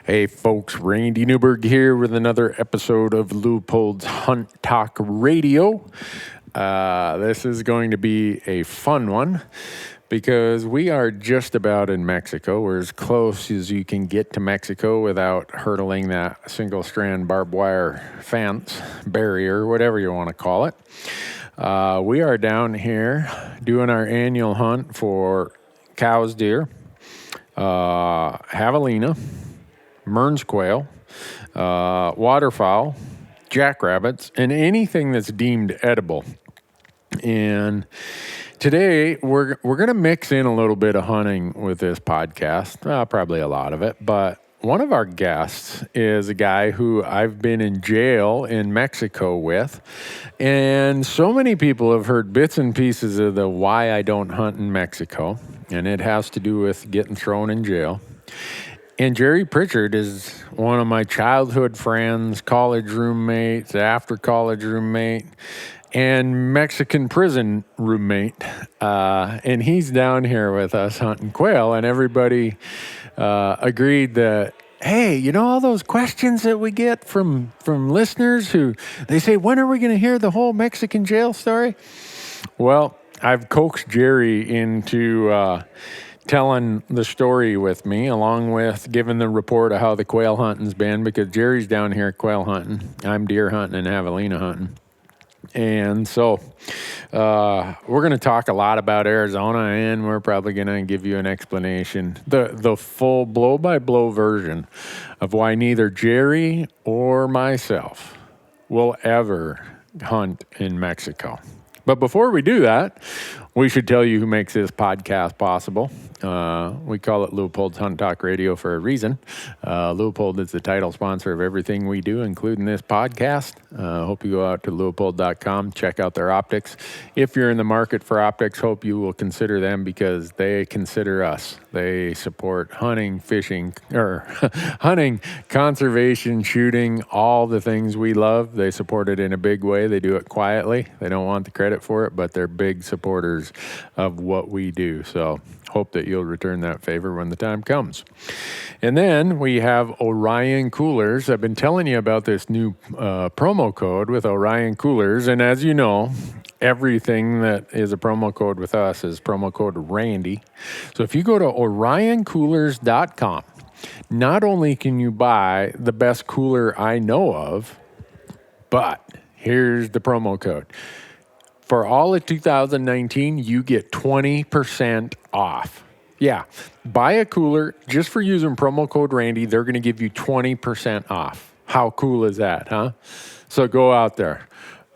Hey folks, Randy Newberg here with another episode of Leupold's Hunt Talk Radio. This is going to be a fun one because we are just about in Mexico. We're as close as you can get to Mexico without hurdling that single strand barbed wire fence, barrier, whatever you want to call it. We are down here doing our annual hunt for Coues Deer, Javelina, Mearns quail, waterfowl, jackrabbits, and anything that's deemed edible. And today we're going to mix in a little bit of hunting with this podcast, probably a lot of it, but one of our guests is a guy who I've been in jail in Mexico with, and so many people have heard bits and pieces of the why I don't hunt in Mexico, and it has to do with getting thrown in jail. And Jerry Pritchard is one of my childhood friends, college roommates, after college roommate, and Mexican prison roommate. And he's down here with us hunting quail, and everybody agreed that, hey, you know all those questions that we get from listeners who they say, when are we going to hear the whole Mexican jail story? Well, I've coaxed Jerry into telling the story with me, along with giving the report of how the quail hunting's been, because Jerry's down here quail hunting. I'm deer hunting and javelina hunting. And so we're going to talk a lot about Arizona, and we're probably going to give you an explanation, the full blow-by-blow version of why neither Jerry or myself will ever hunt in Mexico. But before we do that, we should tell you who makes this podcast possible. We call it Leupold's Hunt Talk Radio for a reason. Leupold is the title sponsor of everything we do, including this podcast. Hope you go out to leupold.com, check out their optics. If you're in the market for optics, hope you will consider them because they consider us. They support hunting, fishing, or hunting, conservation, shooting, all the things we love. They support it in a big way. They do it quietly. They don't want the credit for it, but they're big supporters of what we do. So hope that you'll return that favor when the time comes. And then we have Orion Coolers. I've been telling you about this new promo code with Orion Coolers. And as you know, everything that is a promo code with us is promo code Randy. So if you go to orioncoolers.com, not only can you buy the best cooler I know of, but here's the promo code. For all of 2019, you get 20% off. Yeah, buy a cooler just for using promo code Randy. They're going to give you 20% off. How cool is that, huh? So go out there.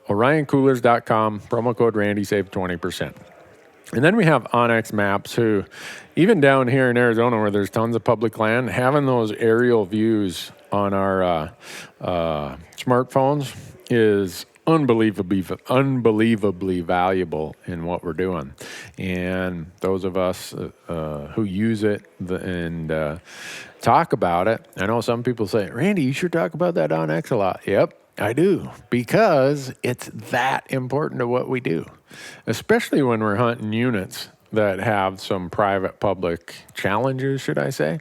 OrionCoolers.com, promo code Randy, save 20%. And then we have Onyx Maps, who, even down here in Arizona where there's tons of public land, having those aerial views on our smartphones is unbelievably valuable in what we're doing. And those of us who use it and talk about it, I know some people say, Randy, you should talk about that Onyx a lot. Yep, I do, because it's that important to what we do, especially when we're hunting units that have some private-public challenges, should I say.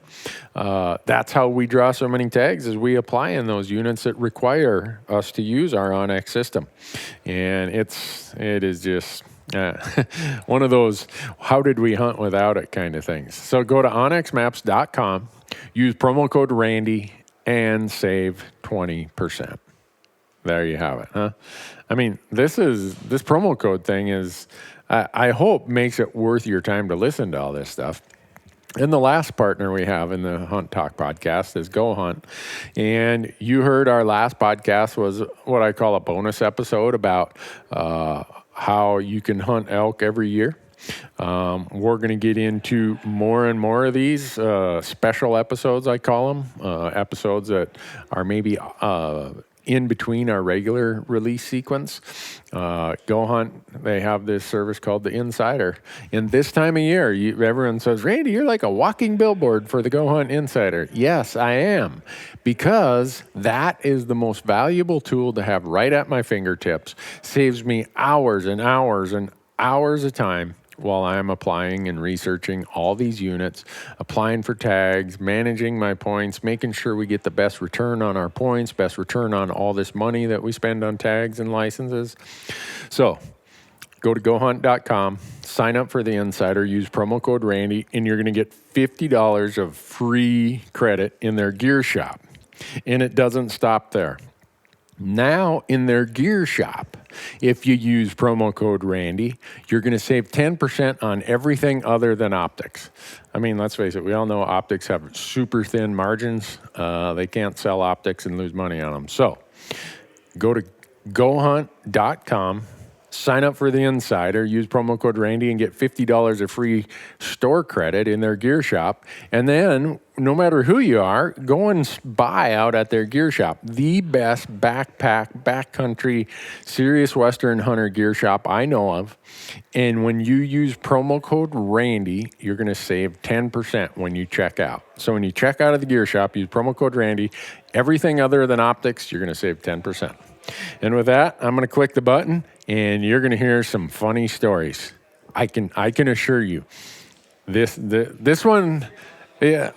That's how we draw so many tags, is we apply in those units that require us to use our Onyx system. And it is just one of those, how did we hunt without it kind of things. So go to onyxmaps.com, use promo code Randy, and save 20%. There you have it, huh? I mean, this promo code thing is, I hope, makes it worth your time to listen to all this stuff. And the last partner we have in the Hunt Talk podcast is Go Hunt. And you heard our last podcast was what I call a bonus episode about how you can hunt elk every year. We're going to get into more and more of these special episodes, I call them, episodes that are maybe in between our regular release sequence. Go Hunt, they have this service called the Insider. And this time of year, everyone says, Randy, you're like a walking billboard for the Go Hunt Insider. Yes, I am, because that is the most valuable tool to have right at my fingertips. Saves me hours and hours and hours of time while I'm applying and researching all these units, applying for tags, managing my points, making sure we get the best return on our points, best return on all this money that we spend on tags and licenses. So go to gohunt.com, sign up for the Insider, use promo code Randy, and you're going to get $50 of free credit in their gear shop. And it doesn't stop there. Now, in their gear shop, if you use promo code Randy, you're going to save 10% on everything other than optics. I mean, let's face it, we all know optics have super thin margins. They can't sell optics and lose money on them. So go to gohunt.com, sign up for the Insider, use promo code Randy, and get $50 of free store credit in their gear shop. And then, no matter who you are, go and buy out at their gear shop. The best backpack, backcountry, serious Western hunter gear shop I know of. And when you use promo code Randy, you're going to save 10% when you check out. So when you check out of the gear shop, use promo code Randy. Everything other than optics, you're going to save 10%. And with that, I'm going to click the button, and you're going to hear some funny stories. I can assure you. This one, yeah,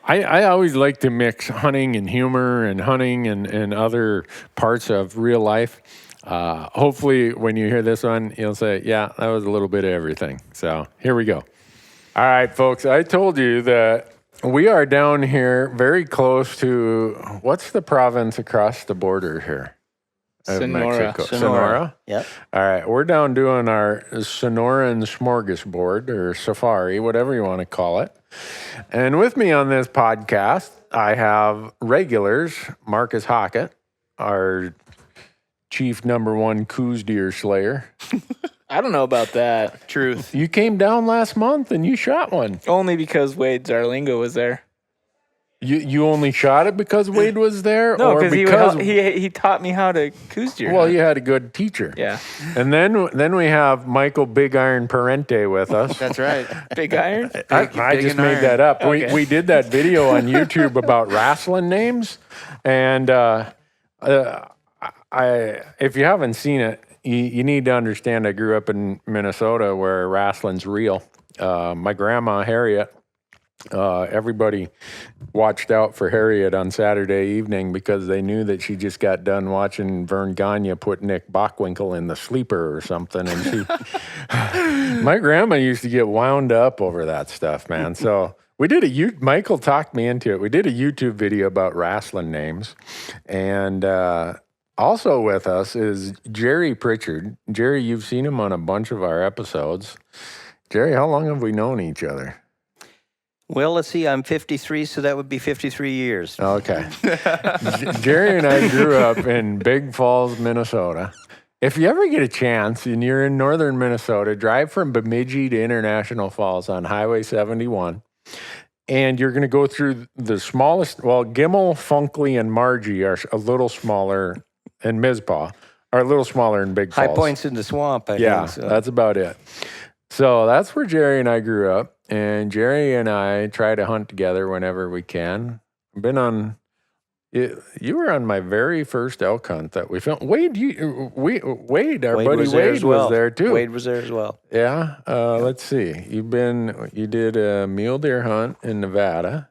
I always like to mix hunting and humor and hunting and other parts of real life. Hopefully, when you hear this one, you'll say, yeah, that was a little bit of everything. So here we go. All right, folks, I told you that we are down here very close to, what's the province across the border here? Sonora. Sonora? Yep. All right, we're down doing our Sonoran smorgasbord or safari, whatever you want to call it. And with me on this podcast, I have regulars, Marcus Hockett, our chief #1 Coues Deer slayer. I don't know about that. Truth. You came down last month and you shot one. Only because Wade Zarlingo was there. You only shot it because Wade was there? No, or because he taught me how to Coues deer. Well, you had a good teacher. Yeah. And then we have Michael Big Iron Parente with us. That's right. Big Iron? I just made that up. Okay. We did that video on YouTube about wrestling names. And if you haven't seen it, you need to understand I grew up in Minnesota where wrestling's real. My grandma, Harriet, everybody watched out for Harriet on Saturday evening because they knew that she just got done watching Vern Gagne put Nick Bockwinkel in the sleeper or something. And my grandma used to get wound up over that stuff, man. So we did Michael talked me into it. We did a YouTube video about wrestling names. And also with us is Jerry Pritchard. Jerry, you've seen him on a bunch of our episodes. Jerry, how long have we known each other? Well, let's see, I'm 53, so that would be 53 years. Okay. Jerry and I grew up in Big Falls, Minnesota. If you ever get a chance and you're in northern Minnesota, drive from Bemidji to International Falls on Highway 71. And you're going to go through the smallest, well, Gimmel, Funkley, and Margie are a little smaller, and Mizpah are a little smaller in Big Falls. High Point's in the swamp, I Yeah, think. So. that's about it. So that's where Jerry and I grew up. And Jerry and I try to hunt together whenever we can. I've been on, you were on my very first elk hunt that we filmed. Wade, Wade, our buddy Wade was there too. Wade was there as well. Yeah. Let's see. You did a mule deer hunt in Nevada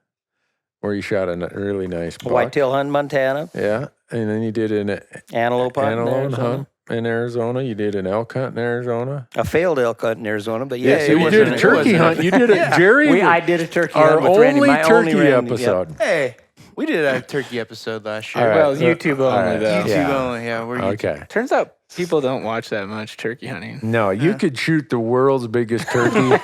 where you shot a really nice buck. Whitetail hunt in Montana. Yeah. And then you did an Antelope hunt in Arizona. hunt in Arizona. You did an elk hunt in Arizona. A failed elk hunt in Arizona, but yes. So you did a turkey hunt. You did a Jerry. I did a turkey our hunt with Randy. only My turkey only Randy, episode. Yep. Hey, we did a turkey episode last year. All right. Well, YouTube only, though. YouTube only, yeah. We're Okay. Turns out people don't watch that much turkey hunting. No, you could shoot the world's biggest turkey,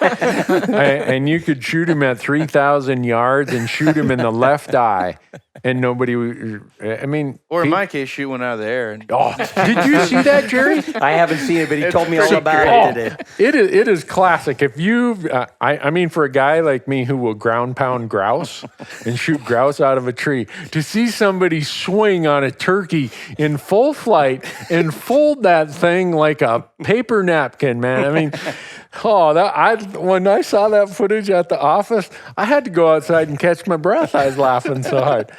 and you could shoot him at 3,000 yards and shoot him in the left eye, and nobody would. I mean, or in my case, shoot one out of the air. And did you see that, Jerry? I haven't seen it, but he told me all pretty about it today. It is classic. If you've, I mean, for a guy like me who will ground pound grouse and shoot grouse out of a tree, to see somebody swing on a turkey in full flight and fold that thing like a paper napkin, man. I mean, when I saw that footage at the office, I had to go outside and catch my breath. I was laughing so hard.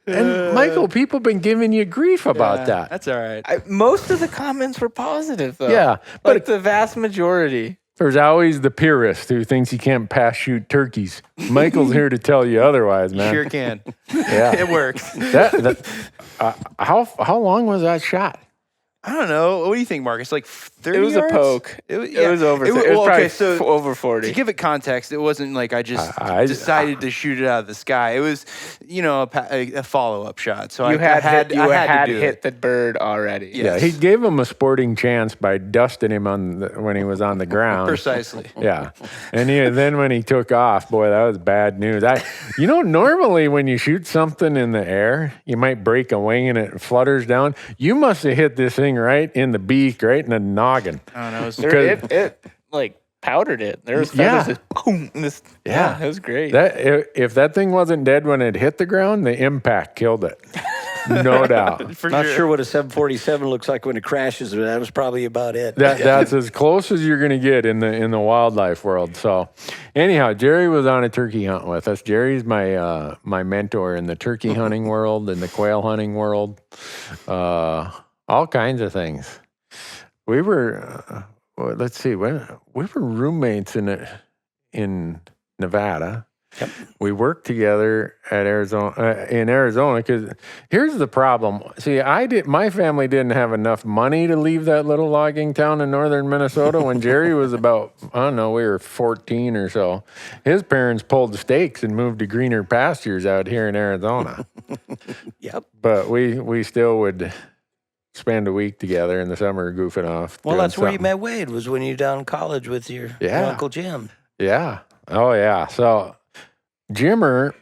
And Michael, people have been giving you grief about that. That's all right. Most of the comments were positive, though. Yeah, but the vast majority. There's always the purist who thinks he can't pass shoot turkeys. Michael's here to tell you otherwise, man. Sure can. Yeah. It works. How long was that shot? I don't know. What do you think, Marcus? Like 30 It was yards? a poke. It was, It was over. It was well, probably okay, so over 40. to give it context, it wasn't like I just I decided to shoot it out of the sky. It was, a follow-up shot. So You I had had to do hit it. the bird already. Yeah. Yeah, he gave him a sporting chance by dusting him when he was on the ground. Precisely. Yeah, and then when he took off, boy, that was bad news. Normally when you shoot something in the air, you might break a wing and it flutters down. You must have hit this thing right in the beak, right in the noggin. I don't know. It like powdered it. There was feathers. Just, boom. Yeah. It was great. If that thing wasn't dead when it hit the ground, the impact killed it. No doubt. For Not sure what a 747 looks like when it crashes, but that was probably about it. That's as close as you're going to get in the wildlife world. So, anyhow, Jerry was on a turkey hunt with us. Jerry's my mentor in the turkey hunting world, in the quail hunting world, all kinds of things. We were, let's see, we were roommates in Nevada. Yep. We worked together in Arizona because here's the problem. See, my family didn't have enough money to leave that little logging town in northern Minnesota when Jerry was about, I don't know, we were 14 or so. His parents pulled the stakes and moved to greener pastures out here in Arizona. Yep. But we still would spend a week together in the summer goofing off. Well, doing that's where you something. met Wade, was when you were down in college with your Uncle Jim. Yeah. Oh, yeah. So Jimmer,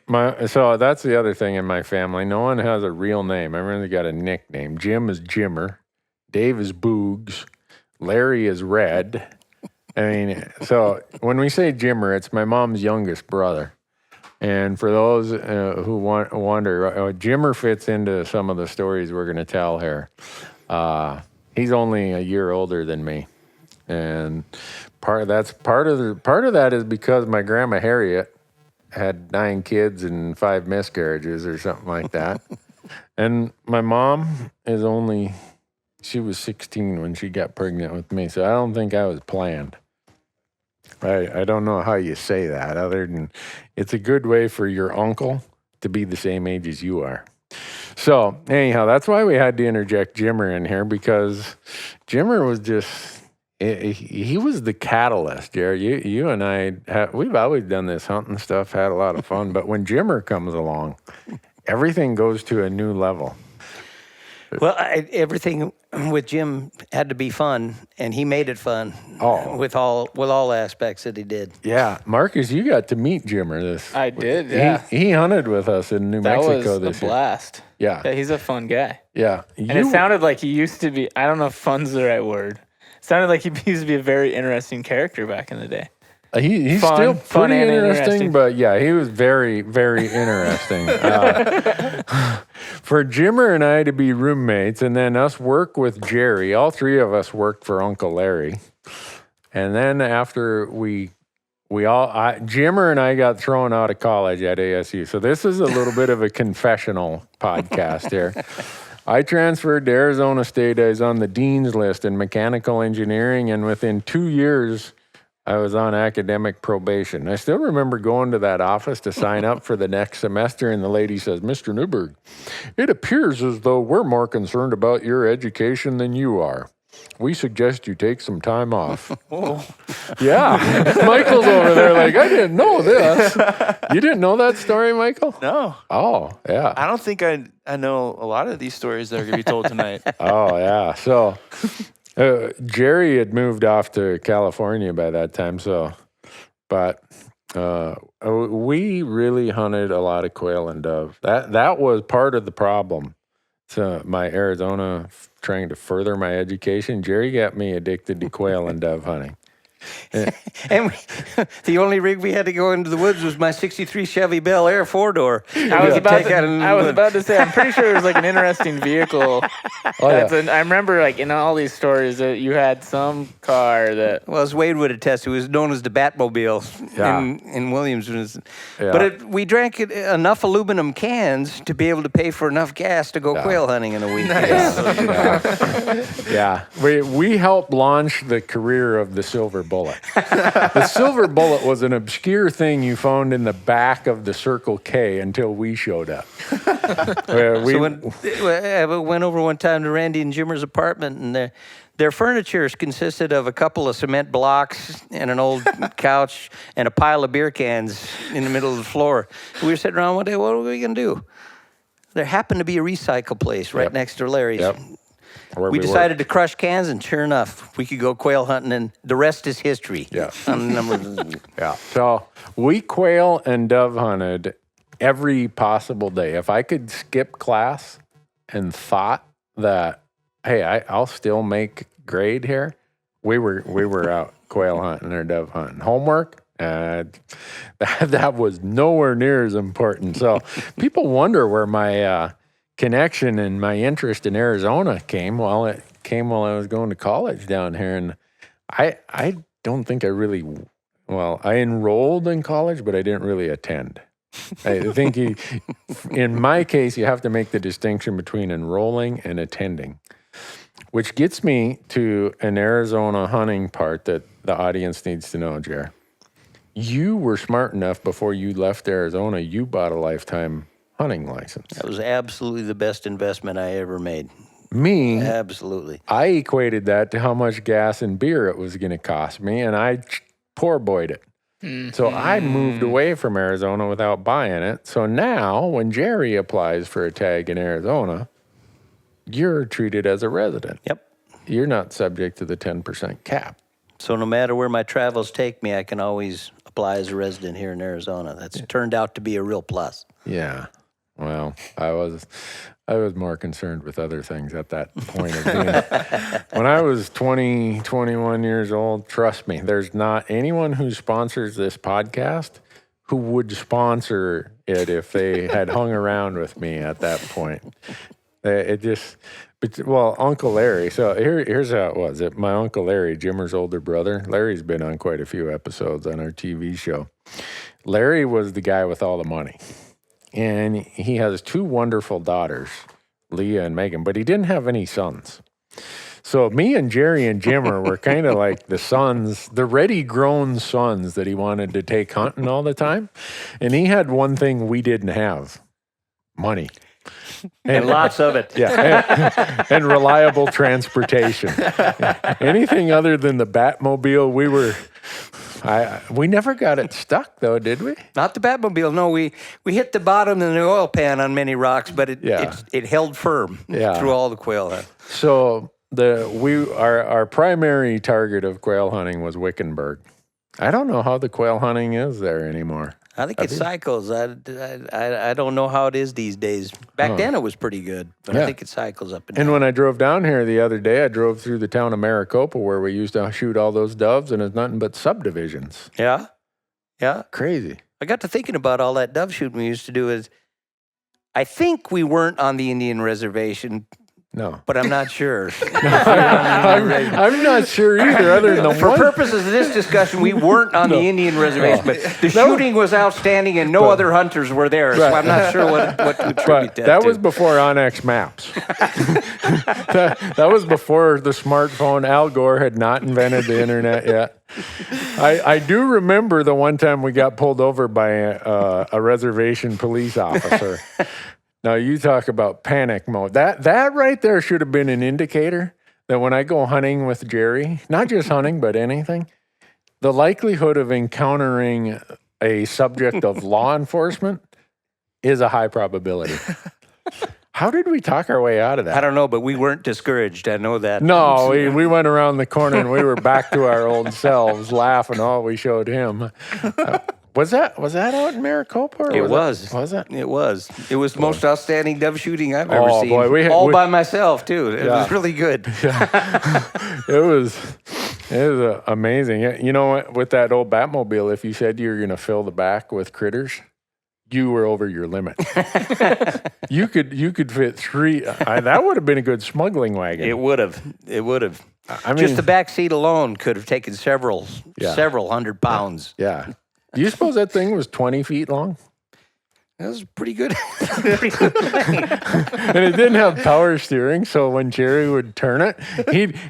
so that's the other thing in my family. No one has a real name. Everyone's got a nickname. Jim is Jimmer. Dave is Boogs. Larry is Red. I mean, so when we say Jimmer, it's my mom's youngest brother. And for those who wonder, Jimmer fits into some of the stories we're going to tell here. He's only a year older than me, and part of that is because my grandma Harriet had 9 kids and 5 miscarriages or something like that, and my mom she was 16 when she got pregnant with me, so I don't think I was planned. I don't know how you say that other than it's a good way for your uncle to be the same age as you are. So anyhow, that's why we had to interject Jimmer in here, because Jimmer was just, he was the catalyst, Jerry. You and I, we've always done this hunting stuff, had a lot of fun, but when Jimmer comes along, everything goes to a new level. Well, everything with Jim had to be fun, and he made it fun. Oh. with all aspects that he did. Yeah, Marcus, you got to meet Jimmer. I did, yeah. He hunted with us in New That Mexico was this a year. blast. Yeah. He's a fun guy. Yeah. And it sounded like he used to be, I don't know if fun's the right word. It sounded like he used to be a very interesting character back in the day. He's Fun- still fun pretty and interesting, interesting. but yeah, he was very, very interesting. For Jimmer and I to be roommates and then us work with Jerry, all 3 of us worked for Uncle Larry. And then after Jimmer and I got thrown out of college at ASU. So this is a little bit of a confessional podcast here. I transferred to Arizona State. I was on the dean's list in mechanical engineering, and within 2 years, I was on academic probation. I still remember going to that office to sign up for the next semester, and the lady says, "Mr. Newberg, it appears as though we're more concerned about your education than you are. We suggest you take some time off." Yeah. Michael's over there like, I didn't know this. You didn't know that story, Michael? No. Oh, yeah. I don't think I know a lot of these stories that are going to be told tonight. Oh, yeah. So Jerry had moved off to California by that time. But we really hunted a lot of quail and dove. That was part of the problem. So my Arizona trying to further my education, Jerry got me addicted to quail and dove hunting. And the only rig we had to go into the woods was my 63 Chevy Bel Air 4-door. I was about to say, I'm pretty sure it was like an interesting vehicle. I remember like in all these stories that you had some car that... Well, as Wade would attest, it was known as the Batmobile in Williams. But we drank enough aluminum cans to be able to pay for enough gas to go quail hunting in a week. Yeah. We helped launch the career of the Silver Bullet. bullet. The silver bullet was an obscure thing you found in the back of the Circle K until we showed up. I went over one time to Randy and Jimmer's apartment, and their furniture consisted of a couple of cement blocks and an old couch and a pile of beer cans in the middle of the floor. We were sitting around one day, what are we going to do? There happened to be a recycle place right next to Larry's. Yep. We decided to crush cans, and sure enough, we could go quail hunting, and the rest is history. Yeah. Yeah. So we quail and dove hunted every possible day. If I could skip class and thought that, hey, I'll still make grade here, we were out quail hunting or dove hunting. Homework, that was nowhere near as important. So people wonder where my connection and my interest in Arizona came. Well, it came while I was going to college down here, and I don't think I enrolled in college, but I didn't really attend. I think in my case, you have to make the distinction between enrolling and attending, which gets me to an Arizona hunting part that the audience needs to know, Jer. You were smart enough before you left Arizona, you bought a lifetime hunting license. That was absolutely the best investment I ever made. Me, absolutely. I equated that to how much gas and beer it was going to cost me, and I poor boyed it. Mm-hmm. So I moved away from Arizona without buying it. So now when Jerry applies for a tag in Arizona, you're treated as a resident. Yep. You're not subject to the 10% cap. So no matter where my travels take me, I can always apply as a resident here in Arizona. That's turned out to be a real plus. Yeah. Well, I was more concerned with other things at that point of being. When I was 20, 21 years old, trust me, there's not anyone who sponsors this podcast who would sponsor it if they had hung around with me at that point. Uncle Larry. So here's how it was. My Uncle Larry, Jimmer's older brother, Larry's been on quite a few episodes on our TV show. Larry was the guy with all the money. And he has two wonderful daughters, Leah and Megan, but he didn't have any sons. So me and Jerry and Jimmer were kind of like the sons, the ready-grown sons that he wanted to take hunting all the time. And he had one thing we didn't have, money. And lots of it. Yeah, and reliable transportation. Anything other than the Batmobile, we never got it stuck, though, did we? Not the Batmobile. No, we hit the bottom in the oil pan on many rocks, but it held firm through all the quail hunt. So our primary target of quail hunting was Wickenburg. I don't know how the quail hunting is there anymore. I think it cycles. I don't know how it is these days. Back then it was pretty good, but I think it cycles up and down. And when I drove down here the other day, I drove through the town of Maricopa where we used to shoot all those doves, and it's nothing but subdivisions. Yeah. Yeah. Crazy. I got to thinking about all that dove shooting we used to do. I think we weren't on the Indian reservation. No. But I'm not sure. I'm not sure either, other than For purposes of this discussion, we weren't on the Indian reservation, but the shooting was outstanding and no other hunters were there, so I'm not sure what to attribute that to. That was before Onyx Maps. that was before the smartphone. Al Gore had not invented the internet yet. I do remember the one time we got pulled over by a reservation police officer. Now, you talk about panic mode. That right there should have been an indicator that when I go hunting with Jerry, not just hunting, but anything, the likelihood of encountering a subject of law enforcement is a high probability. How did we talk our way out of that? I don't know, but we weren't discouraged. I know that. No, we went around the corner and we were back to our old selves, laughing. Oh, we showed him. Was that out in Maricopa? It was. Was it? It was. It was the most outstanding dove shooting I've ever seen. Boy, all by myself too. It was really good. Yeah. It was amazing. You know, with that old Batmobile, if you said you were going to fill the back with critters, you were over your limit. You could fit three. That would have been a good smuggling wagon. It would have. I mean, just the back seat alone could have taken several 100 pounds. Yeah. Do you suppose that thing was 20 feet long? That was pretty good. And it didn't have power steering, so when Jerry would turn it,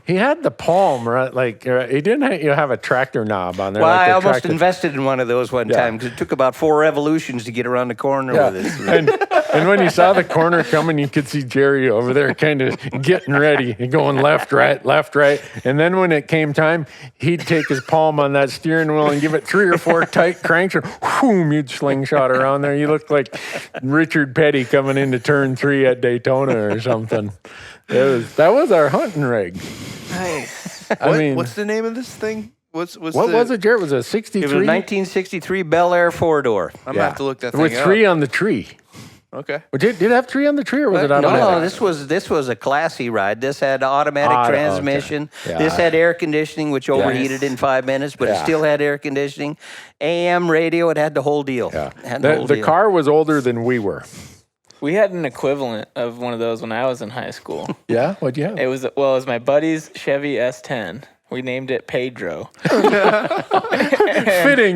he had the palm right, like he didn't have a tractor knob on there. Well, like I almost invested in one of those one time because it took about 4 revolutions to get around the corner with it. And when you saw the corner coming, you could see Jerry over there kind of getting ready and going left, right. And then when it came time, he'd take his palm on that steering wheel and give it 3 or 4 tight cranks, and whoom, you'd slingshot around there. You looked like Richard Petty coming into turn 3 at Daytona or something. That was our hunting rig. Nice. What's the name of this thing? What was it, Jared? Was it a 63? It was a 1963 Bel Air 4-door. I'm going to have to look that thing up. With 3 on the tree. Okay. Did it have 3 on the tree, or was it automatic? No, this was a classy ride. This had automatic transmission. Okay. Yeah. This had air conditioning, which overheated in 5 minutes, but it still had air conditioning. AM radio, it had the whole deal. Yeah. The car was older than we were. We had an equivalent of one of those when I was in high school. Yeah? What'd you have? It was my buddy's Chevy S10. We named it Pedro. Fitting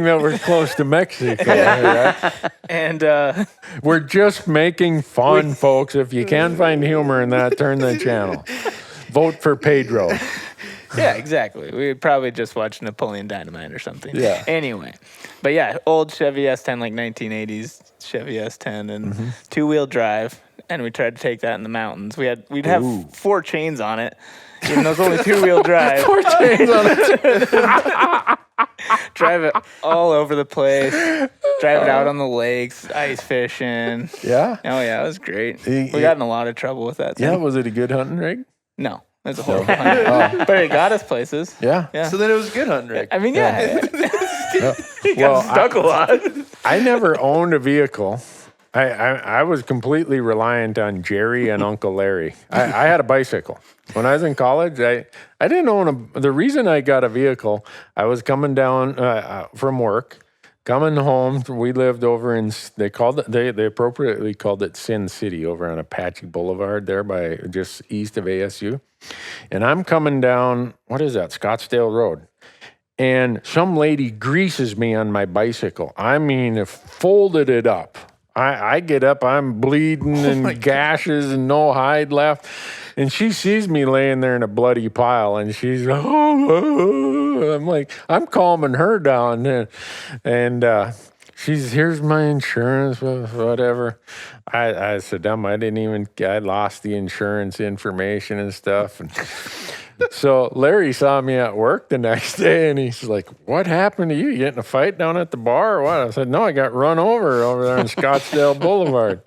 that we're close to Mexico. Right? And we're just making fun, folks. If you can find humor in that, turn the channel. Vote for Pedro. Yeah, exactly. We would probably just watch Napoleon Dynamite or something. Yeah. Anyway. But yeah, old Chevy S10, like 1980s Chevy S10 and 2-wheel drive. And we tried to take that in the mountains. We'd have 4 chains on it. Even though it's only 2-wheel drive. 4 chains on it. Drive it all over the place. Drive it out on the lakes, ice fishing. Yeah? Oh, yeah, it was great. We got in a lot of trouble with that thing. Yeah, was it a good hunting rig? No. It was a horrible hunting rig. But it got us places. Yeah. So then it was a good hunting rig. I mean, yeah. He got stuck a lot. I never owned a vehicle. I was completely reliant on Jerry and Uncle Larry. I had a bicycle. When I was in college, I didn't own the reason I got a vehicle, I was coming down from work, coming home. We lived over in, they appropriately called it Sin City over on Apache Boulevard there by just east of ASU. And I'm coming down, what is that, Scottsdale Road. And some lady greases me on my bicycle. I mean, folded it up. I get up, I'm bleeding and gashes and no hide left. And she sees me laying there in a bloody pile and she's, I'm like, I'm calming her down. And she's, here's my insurance, whatever. I said, I lost the insurance information and stuff. And so Larry saw me at work the next day and he's like, what happened to you? You get in a fight down at the bar or what? I said, no, I got run over there on Scottsdale Boulevard.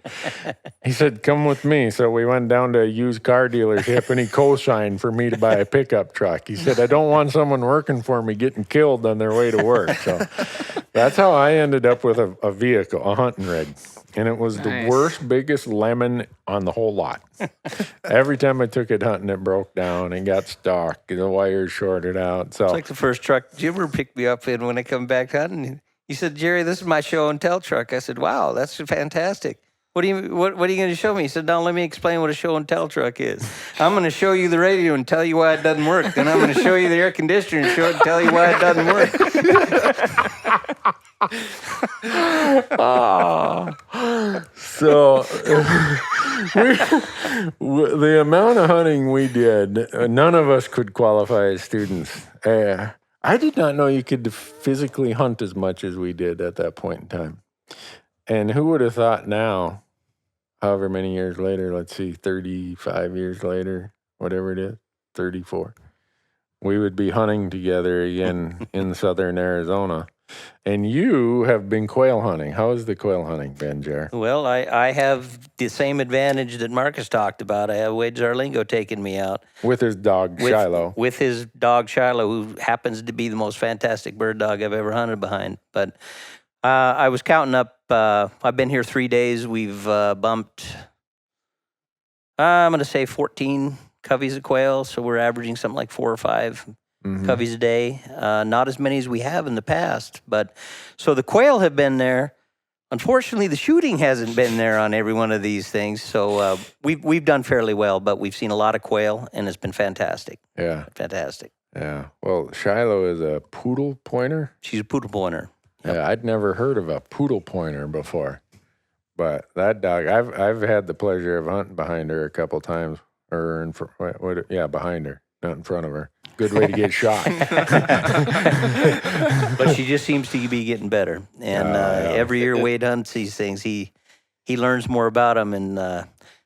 He said, come with me. So we went down to a used car dealership and he co-signed for me to buy a pickup truck. He said, I don't want someone working for me getting killed on their way to work. So that's how I ended up with a vehicle, a hunting rig. And it was the worst, biggest lemon on the whole lot. Every time I took it hunting, it broke down and got stuck. The wires shorted out. So it's like the first truck Jimmer picked me up in when I come back hunting. He said, Jerry, this is my show and tell truck. I said, wow, that's fantastic. What are you going to show me? He said, now let me explain what a show and tell truck is. I'm going to show you the radio and tell you why it doesn't work. Then I'm going to show you the air conditioner and tell you why it doesn't work. So the amount of hunting we did, none of us could qualify as students. I did not know you could physically hunt as much as we did at that point in time. And who would have thought now, however many years later, let's see, 35 years later, whatever it is, 34, we would be hunting together again in southern Arizona. And you have been quail hunting. How has the quail hunting been, Jar? Well, I have the same advantage that Marcus talked about. I have Wade Zarlingo taking me out. With his dog, Shiloh. With his dog, Shiloh, who happens to be the most fantastic bird dog I've ever hunted behind. But I was counting up. I've been here 3 days. We've bumped, I'm going to say 14 coveys of quail. So we're averaging something like 4 or 5 coveys a day. Not as many as we have in the past. But so the quail have been there. Unfortunately, the shooting hasn't been there on every one of these things. So we've done fairly well, but we've seen a lot of quail, and it's been fantastic. Yeah. Fantastic. Yeah. Well, Shiloh is a poodle pointer. She's a poodle pointer. Yep. Yeah, I'd never heard of a poodle pointer before. But that dog, I've had the pleasure of hunting behind her a couple times, or in front. Behind her, not in front of her. Good way to get shot. But she just seems to be getting better. And every year Wade hunts these things, he learns more about them. And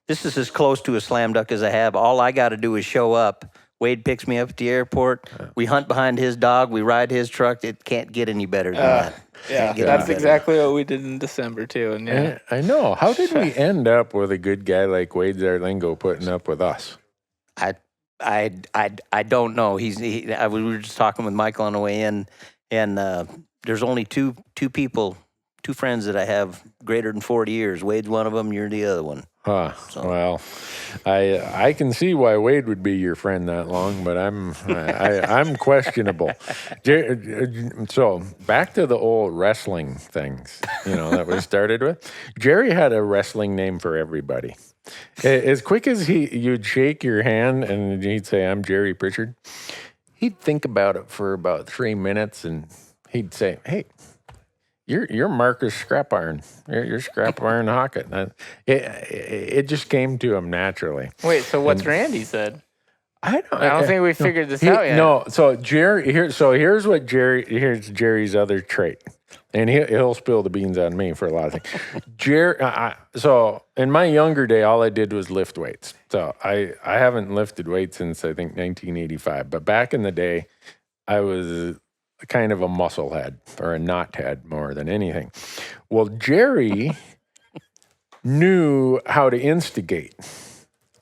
this is as close to a slam dunk as I have. All I got to do is show up. Wade picks me up at the airport. We hunt behind his dog. We ride his truck. It can't get any better than that. Yeah, that's exactly what we did in December too. And yeah, I know. How did we end up with a good guy like Wade Zarlingo putting up with us? I don't know. We were just talking with Michael on the way in, and there's only two friends that I have greater than 40 years. Wade's one of them. You're the other one. Huh. So. Well, I can see why Wade would be your friend that long, but I'm questionable. So back to the old wrestling things, that we started with. Jerry had a wrestling name for everybody. As quick as you'd shake your hand and he'd say, "I'm Jerry Pritchard," he'd think about it for about 3 minutes and he'd say, "Hey, you're Marcus Scrap Iron. You're Scrap Iron Hockett." It just came to him naturally. Wait, so what's Randy said? I don't think we figured this out yet. No, so Jerry here's Jerry's other trait. And he'll spill the beans on me for a lot of things. Jerry, so in my younger day, all I did was lift weights. So I haven't lifted weights since I think 1985. But back in the day, I was kind of a muscle head or a knot head more than anything. Well, Jerry knew how to instigate.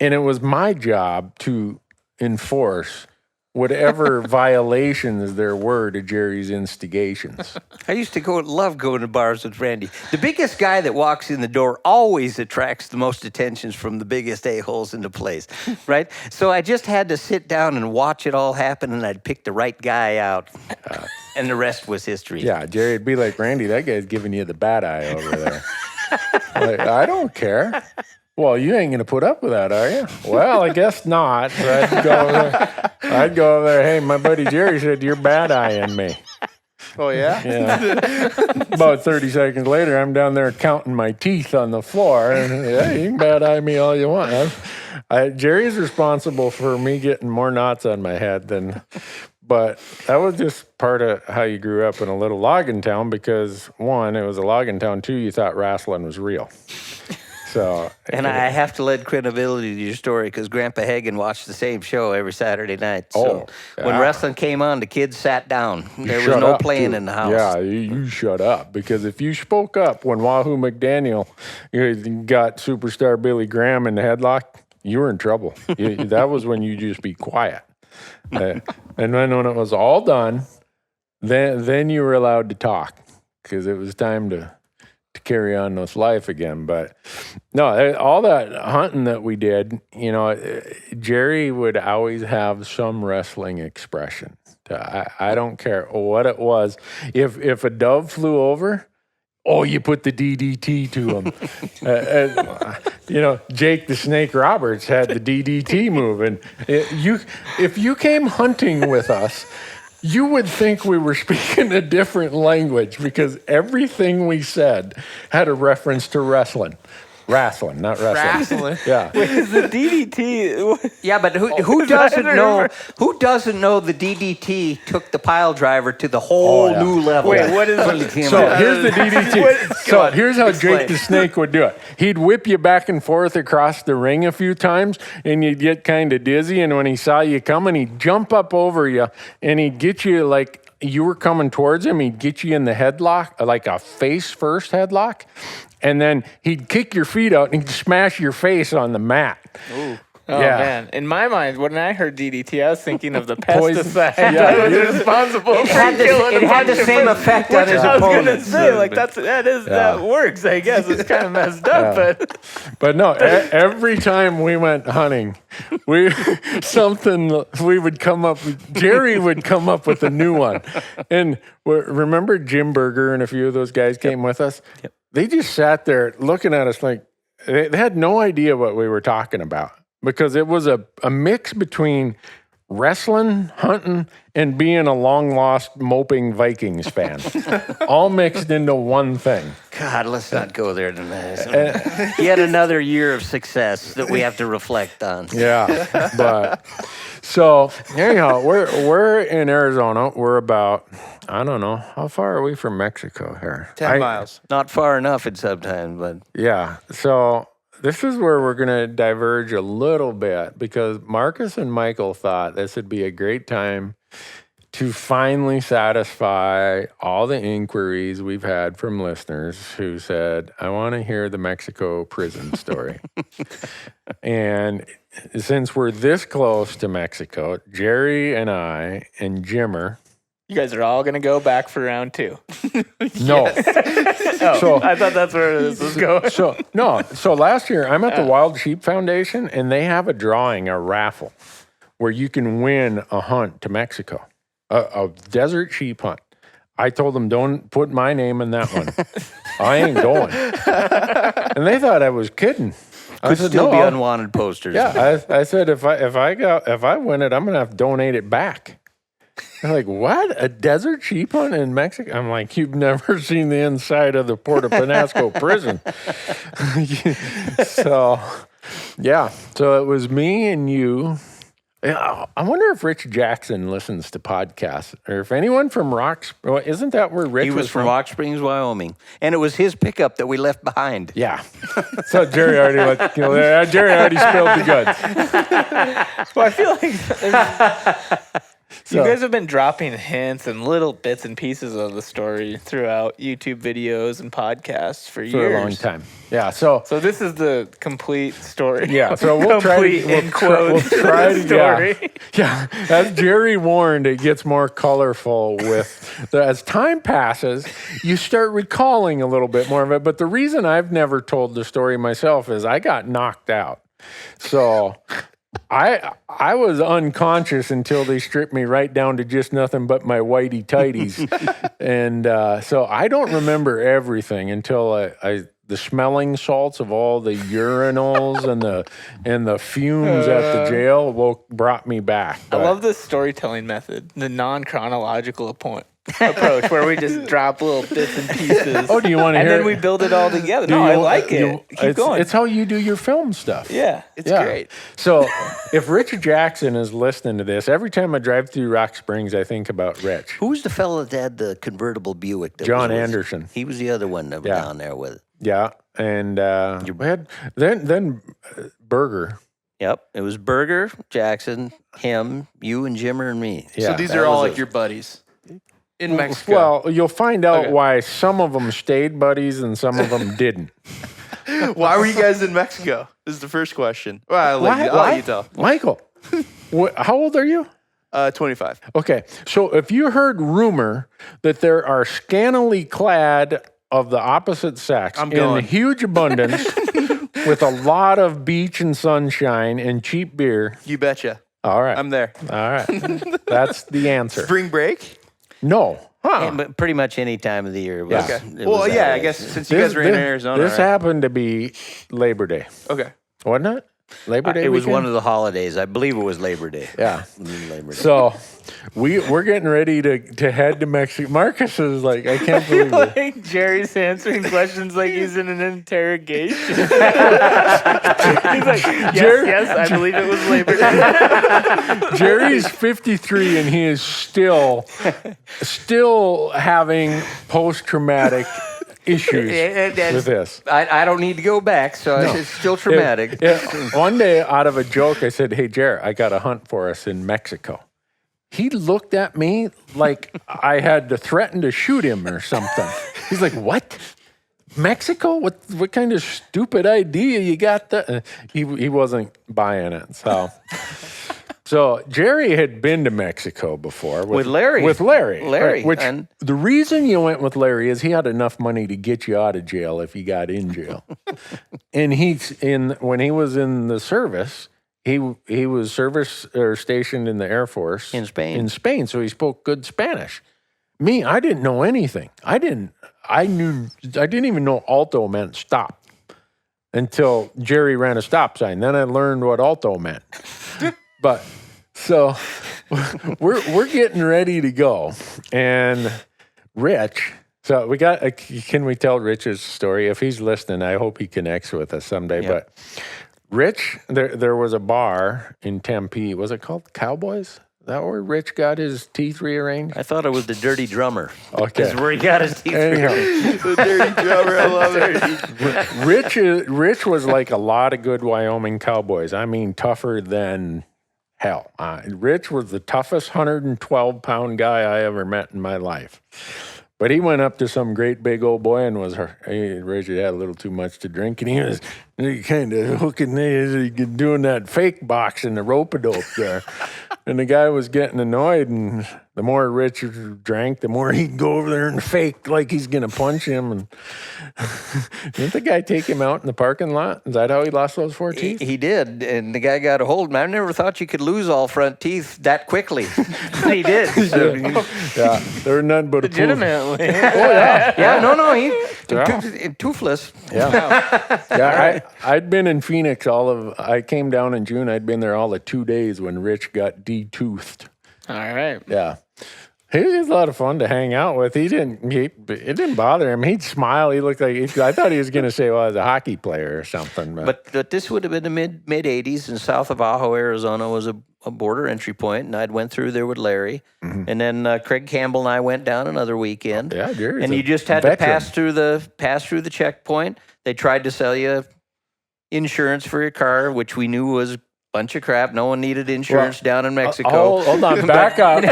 And it was my job to enforce whatever violations there were to Jerry's instigations. I used to love going to bars with Randy. The biggest guy that walks in the door always attracts the most attentions from the biggest a-holes in the place, right? So I just had to sit down and watch it all happen, and I'd pick the right guy out, and the rest was history. Yeah, Jerry'd be like, "Randy, that guy's giving you the bad eye over there." Like, I don't care. "Well, you ain't going to put up with that, are you?" "Well, I guess not." So I'd go over there, "Hey, my buddy Jerry said you're bad-eyeing me." Oh, yeah? Yeah. About 30 seconds later, I'm down there counting my teeth on the floor. And, yeah, you can bad-eye me all you want. Jerry's responsible for me getting more knots on my head than... But that was just part of how you grew up in a little logging town because, one, it was a logging town. Two, you thought wrestling was real. So, and I have to lend credibility to your story because Grandpa Hagen watched the same show every Saturday night. So when wrestling came on, the kids sat down. There was no playing in the house. Yeah, you shut up. Because if you spoke up when Wahoo McDaniel got superstar Billy Graham in the headlock, you were in trouble. That was when you just be quiet. And then when it was all done, then you were allowed to talk because it was time to carry on with life again. But no, all that hunting that we did, Jerry would always have some wrestling expression. I don't care what it was. If a dove flew over, you put the DDT to him. Jake the Snake Roberts had the DDT move. And if you came hunting with us, you would think we were speaking a different language because everything we said had a reference to wrestling. Wrestling, not wrestling. Wrestling. Yeah. Wait, is the DDT? Yeah, but who doesn't know? Who doesn't know the DDT took the pile driver to the whole new level? Wait, what is it? So here's the DDT. Here's how Jake the Snake would do it. He'd whip you back and forth across the ring a few times, and you'd get kind of dizzy. And when he saw you coming, he'd jump up over you, and he'd get you like you were coming towards him. He'd get you in the headlock, like a face-first headlock. And then he'd kick your feet out and he'd smash your face on the mat. Ooh. Oh, man. In my mind, when I heard DDT, I was thinking of the pesticide that was responsible for killing It had the same effect on his opponent. I was going to say, that works, I guess. It's kind of messed up, But no, every time we went hunting, we would come up with, Jerry would come up with a new one. And remember Jim Berger and a few of those guys came with us? Yep. They just sat there looking at us like they had no idea what we were talking about because it was a mix between wrestling, hunting, and being a long-lost, moping Vikings fan. All mixed into one thing. God, let's not go there tonight. Yet another year of success that we have to reflect on. Yeah, but so anyhow, we're in Arizona. We're about, I don't know, how far are we from Mexico here? 10 miles. Not far enough at sometimes, but Yeah, so this is where we're going to diverge a little bit because Marcus and Michael thought this would be a great time to finally satisfy all the inquiries we've had from listeners who said, I want to hear the Mexico prison story. And since we're this close to Mexico, Jerry and I and Jimmer. You guys are all going to go back for round 2. No. Oh, So- I thought that's where this was going. So last year I'm at the Wild Sheep Foundation and they have a drawing, a raffle, where you can win a hunt to Mexico, a desert sheep hunt. I told them, don't put my name in that one. I ain't going. And they thought I was kidding. I could said, still be "No, unwanted posters. Yeah, I said if I win it, I'm gonna have to donate it back. They're like, what? A desert sheep hunt in Mexico? I'm like, you've never seen the inside of the Puerto Penasco prison. So, yeah. So it was me and you. Yeah, I wonder if Rich Jackson listens to podcasts, or if anyone from isn't that where Rich He was from Rock Springs, Wyoming. And it was his pickup that we left behind. Yeah. So Jerry already Jerry already spilled the goods. Well, I feel like you guys have been dropping hints and little bits and pieces of the story throughout YouTube videos and podcasts for years. For a long time. Yeah. So this is the complete story. yeah. So we'll try to story. Yeah. As Jerry warned, it gets more colorful as time passes, you start recalling a little bit more of it. But the reason I've never told the story myself is I got knocked out. So I was unconscious until they stripped me right down to just nothing but my whitey tighties. And so I don't remember everything until the smelling salts of all the urinals and the fumes at the jail brought me back. I love this storytelling method, the non-chronological approach where we just drop little bits and pieces. Oh, do you want to and hear then we build it all together. I like it. Keep going. It's how you do your film stuff. Yeah. It's great. So if Rich Jackson is listening to this, every time I drive through Rock Springs, I think about Rich. Who's the fellow that had the convertible Buick? John Anderson. He was the other one that was down there with it. Yeah, and we had then Berger. Yep, it was Berger, Jackson, him, you, and Jimmer, and me. Yeah, So these are all like your buddies in Mexico. Well, you'll find out why some of them stayed buddies and some of them didn't. Why were you guys in Mexico? This is the first question. Well, I'll let you tell. Michael, how old are you? 25. Okay, so if you heard rumor that there are scantily clad of the opposite sex in huge abundance with a lot of beach and sunshine and cheap beer. You betcha. All right. I'm there. All right. That's the answer. Spring break? No. Huh. But pretty much any time of the year. Okay. Well, yeah, I guess since you guys were in Arizona. This happened to be Labor Day. Okay. Wasn't it? Labor Day It was weekend? one of the holidays. I believe it was Labor Day. Yeah. Labor Day. So we're getting ready to head to Mexico. Marcus is like, I can't believe it. Like Jerry's answering questions like he's in an interrogation. He's like, yes, I believe it was Labor Day. Jerry's 53 and he is still having post-traumatic issues with this. I don't need to go back, so it's still traumatic. One day, out of a joke, I said, hey, Jared, I got a hunt for us in Mexico. He looked at me like I had to threaten to shoot him or something. He's like, what? Mexico? What kind of stupid idea you got that? He wasn't buying it, So Jerry had been to Mexico before With Larry. Right, which the reason you went with Larry is he had enough money to get you out of jail if you got in jail. And when he was in the service, he was stationed in the Air Force in Spain, so he spoke good Spanish. Me, I didn't know anything. I didn't even know alto meant stop until Jerry ran a stop sign. Then I learned what alto meant. But So we're getting ready to go, and Rich. So we got. Can we tell Rich's story? If he's listening, I hope he connects with us someday. Yep. But Rich, there was a bar in Tempe. Was it called Cowboys? Is that where Rich got his teeth rearranged? I thought it was the Dirty Drummer. Okay. That's where he got his teeth rearranged. The dirty drummer, I love it. Rich was like a lot of good Wyoming cowboys. I mean, tougher than hell. Rich was the toughest 112-pound guy I ever met in my life. But he went up to some great big old boy and Richard had a little too much to drink, and he was kind of doing that fake box in the rope-a-dope there. And the guy was getting annoyed, and the more Richard drank, the more he'd go over there and fake like he's going to punch him. And didn't the guy take him out in the parking lot? Is that how he lost those 4 teeth? He did, and the guy got a hold of him. I never thought you could lose all front teeth that quickly. He did. So, Yeah, they're none but a fool. Legitimately. he toothless. Yeah, I'd been in Phoenix I came down in June. I'd been there all of 2 days when Rich got de-toothed. All right. Yeah. He was a lot of fun to hang out with. It didn't bother him. He'd smile. He looked like, I thought he was going to say, well, I was a hockey player or something. But this would have been the mid 80s, and south of Ajo, Arizona was a border entry point, and I'd went through there with Larry. Mm-hmm. And then Craig Campbell and I went down another weekend. Yeah, Jerry's and you just had to pass through the checkpoint. They tried to sell you insurance for your car, which we knew was bunch of crap. No one needed insurance down in Mexico. Hold on. Back up.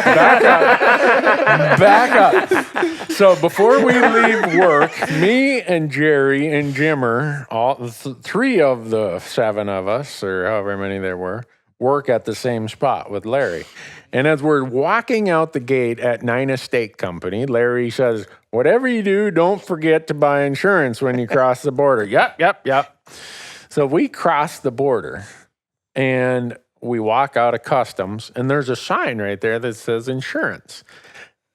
So before we leave work, me and Jerry and Jimmer, all 3 of the 7 of us, or however many there were, work at the same spot with Larry. And as we're walking out the gate at Nina Steak Company, Larry says, whatever you do, don't forget to buy insurance when you cross the border. Yep. So we cross the border. And we walk out of customs, and there's a sign right there that says insurance.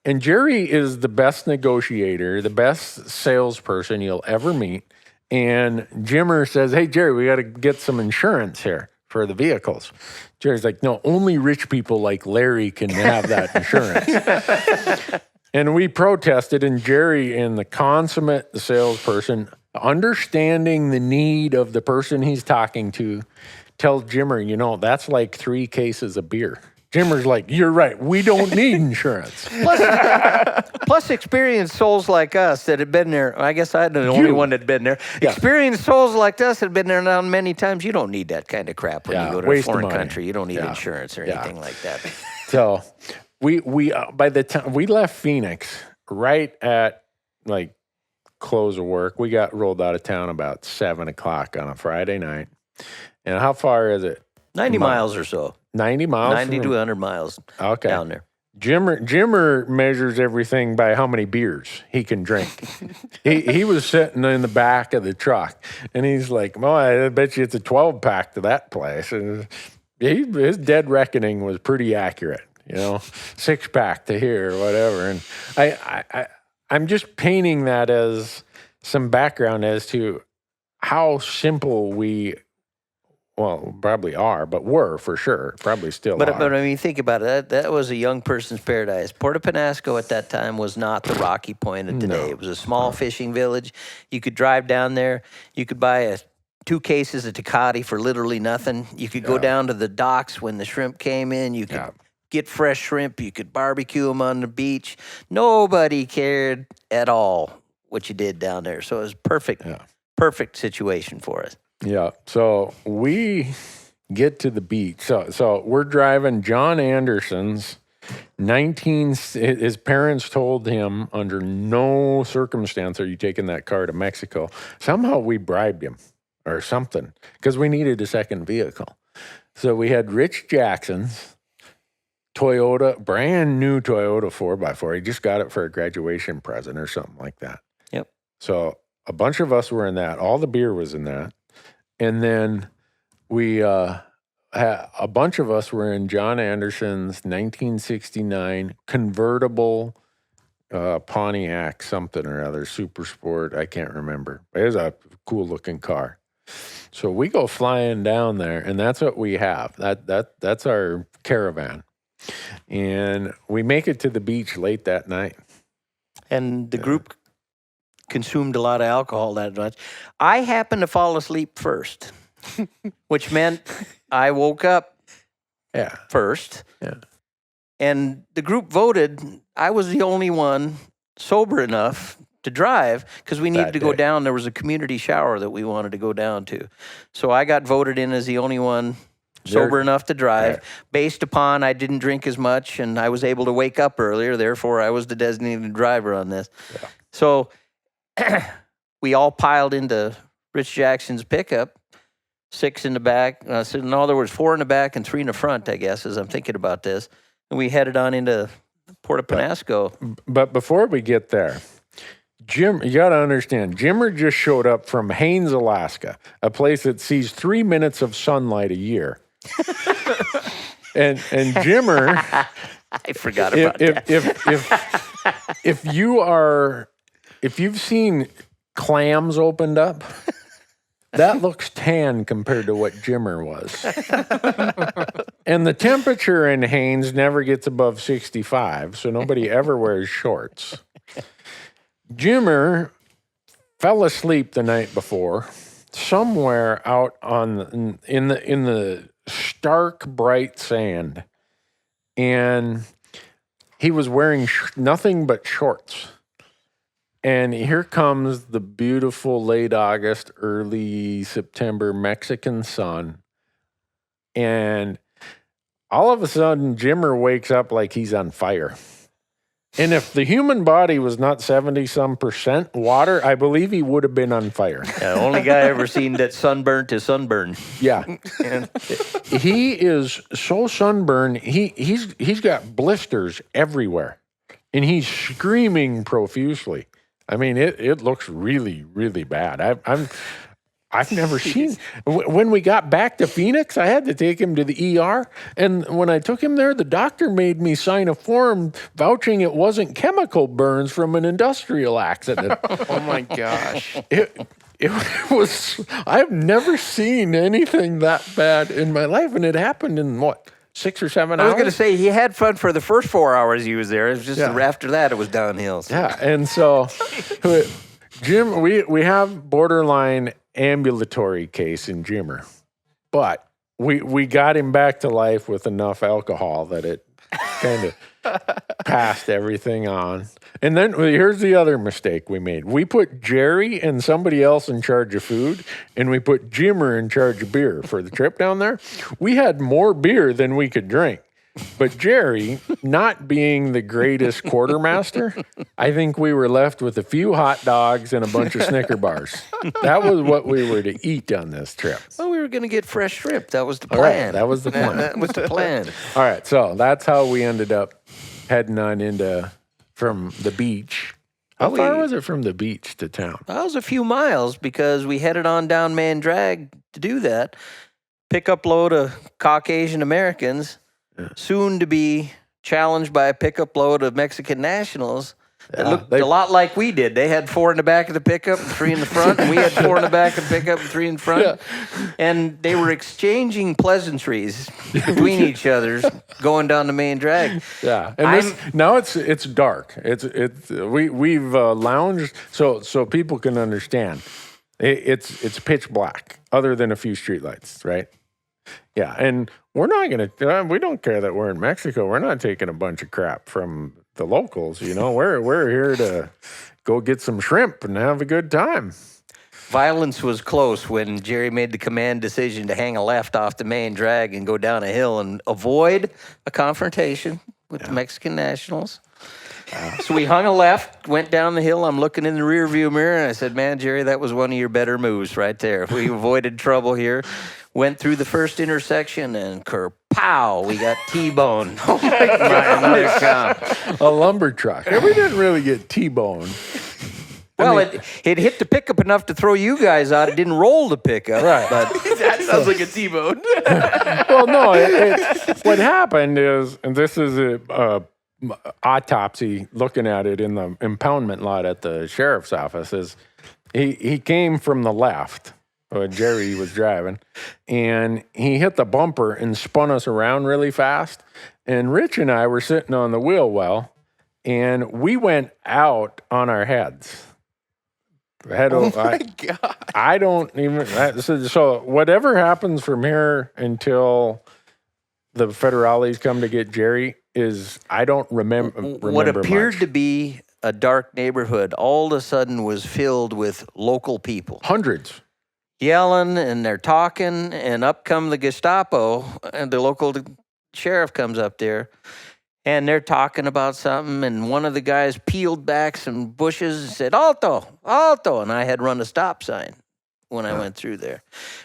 And Jerry is the best negotiator, the best salesperson you'll ever meet. And Jimmer says, hey, Jerry, we got to get some insurance here for the vehicles. Jerry's like, no, only rich people like Larry can have that insurance. And we protested, and Jerry, in the consummate salesperson, understanding the need of the person he's talking to, tells Jimmer, that's like 3 cases of beer. Jimmer's like, you're right. We don't need insurance. Plus experienced souls like us that had been there. I guess I'm the only one that had been there. Yeah. Experienced souls like us that had been there now many times. You don't need that kind of crap when you go to a foreign money. Country. You don't need insurance or anything like that. So we by the time we left Phoenix, right at like close of work, we got rolled out of town about 7:00 on a Friday night. And how far is it? 90 miles or so. 90 miles? 90 to 100 miles down there. Jimmer measures everything by how many beers he can drink. he was sitting in the back of the truck, and he's like, well, I bet you it's a 12-pack to that place. And his dead reckoning was pretty accurate, 6-pack to here or whatever. And I'm just painting that as some background as to how simple we probably are, but were for sure. Probably still are. But I mean, think about it. That was a young person's paradise. Puerto Penasco at that time was not the Rocky Point of today. No. It was a small fishing village. You could drive down there. You could buy 2 cases of Tecate for literally nothing. You could go down to the docks when the shrimp came in. You could get fresh shrimp. You could barbecue them on the beach. Nobody cared at all what you did down there. So it was perfect situation for us. Yeah, so we get to the beach. So we're driving John Anderson's his parents told him under no circumstance are you taking that car to Mexico. Somehow we bribed him or something because we needed a second vehicle. So we had Rich Jackson's Toyota, brand new Toyota 4x4. He just got it for a graduation present or something like that. Yep. So a bunch of us were in that. All the beer was in that. And then we, a bunch of us were in John Anderson's 1969 convertible Pontiac something or other, Super Sport. I can't remember. It was a cool looking car. So we go flying down there, and that's what we have. That's our caravan. And we make it to the beach late that night. And the group consumed a lot of alcohol that night. I happened to fall asleep first, which meant I woke up first. Yeah. And the group voted. I was the only one sober enough to drive because we needed to go down. There was a community shower that we wanted to go down to. So I got voted in as the only one sober enough to drive, based upon I didn't drink as much and I was able to wake up earlier. Therefore, I was the designated driver on this. Yeah. So we all piled into Rich Jackson's pickup, 6 in the back. So in other words, 4 in the back and 3 in the front, I guess, as I'm thinking about this. And we headed on into Port of Penasco. But before we get there, Jim, you got to understand, Jimmer just showed up from Haines, Alaska, a place that sees 3 minutes of sunlight a year. and Jimmer, I forgot about that. If you've seen clams opened up, that looks tan compared to what Jimmer was. And the temperature in Haines never gets above 65, so nobody ever wears shorts. Jimmer fell asleep the night before, somewhere out on in the stark bright sand, and he was wearing nothing but shorts. And here comes the beautiful late August, early September Mexican sun, and all of a sudden Jimmer wakes up like he's on fire. And if the human body was not 70-some% water, I believe he would have been on fire. Yeah, the only guy I ever seen that sunburned to sunburn. Yeah. He is so sunburned, he's got blisters everywhere. And he's screaming profusely. I mean, it looks really, really bad. I've never seen. When we got back to Phoenix, I had to take him to the ER. And when I took him there, the doctor made me sign a form vouching it wasn't chemical burns from an industrial accident. Oh my gosh. It was, I've never seen anything that bad in my life. And it happened in 6 or 7 hours? I was going to say, he had fun for the first 4 hours he was there. It was just after that, it was downhill. So. Yeah, and so, Jim, we have borderline ambulatory case in Jimmer, but we got him back to life with enough alcohol that it kind of passed everything on. And then here's the other mistake we made. We put Jerry and somebody else in charge of food, and we put Jimmer in charge of beer for the trip down there. We had more beer than we could drink. But Jerry, not being the greatest quartermaster, I think we were left with a few hot dogs and a bunch of Snicker bars. That was what we were to eat on this trip. Well, we were going to get fresh shrimp. That was the plan. Right, that was the plan. That was the plan. All right, so that's how we ended up heading on from the beach. How far was it from the beach to town? That was a few miles because we headed on down Man Drag to do that. Pickup load of Caucasian Americans. Soon to be challenged by a pickup load of Mexican nationals that looked a lot like we did. They had 4 in the back of the pickup and 3 in the front, and we had 4 in the back of the pickup and 3 in front. Yeah. And they were exchanging pleasantries between each other going down the Main Drag. Yeah, and now it's dark. We've lounged so people can understand. It's pitch black, other than a few streetlights, right? Yeah, and we're not going to, we don't care that we're in Mexico. We're not taking a bunch of crap from the locals, you know. We're here to go get some shrimp and have a good time. Violence was close when Jerry made the command decision to hang a left off the Main Drag and go down a hill and avoid a confrontation with the Mexican nationals. So we hung a left, went down the hill. I'm looking in the rear view mirror, and I said, man, Jerry, that was one of your better moves right there. We avoided trouble here. Went through the first intersection, and kerpow, we got T-boned. Oh, my God. A lumber truck. And we didn't really get T-boned. Well, it hit the pickup enough to throw you guys out. It didn't roll the pickup. Right. But That sounds like a T-bone. Well, no, what happened is, and this is a autopsy looking at it in the impoundment lot at the sheriff's office, is he came from the left. Jerry was driving, and he hit the bumper and spun us around really fast. And Rich and I were sitting on the wheel well, and we went out on our heads. Oh my God. I don't even. So whatever happens from here until the federales come to get Jerry is I don't remember. What appeared much. to be a dark neighborhood all of a sudden was filled with local people. Hundreds. Yelling, and they're talking, and up come the Gestapo, and the local sheriff comes up there, and they're talking about something, and one of the guys peeled back some bushes and said, "Alto, alto," and I had run a stop sign when I went through there.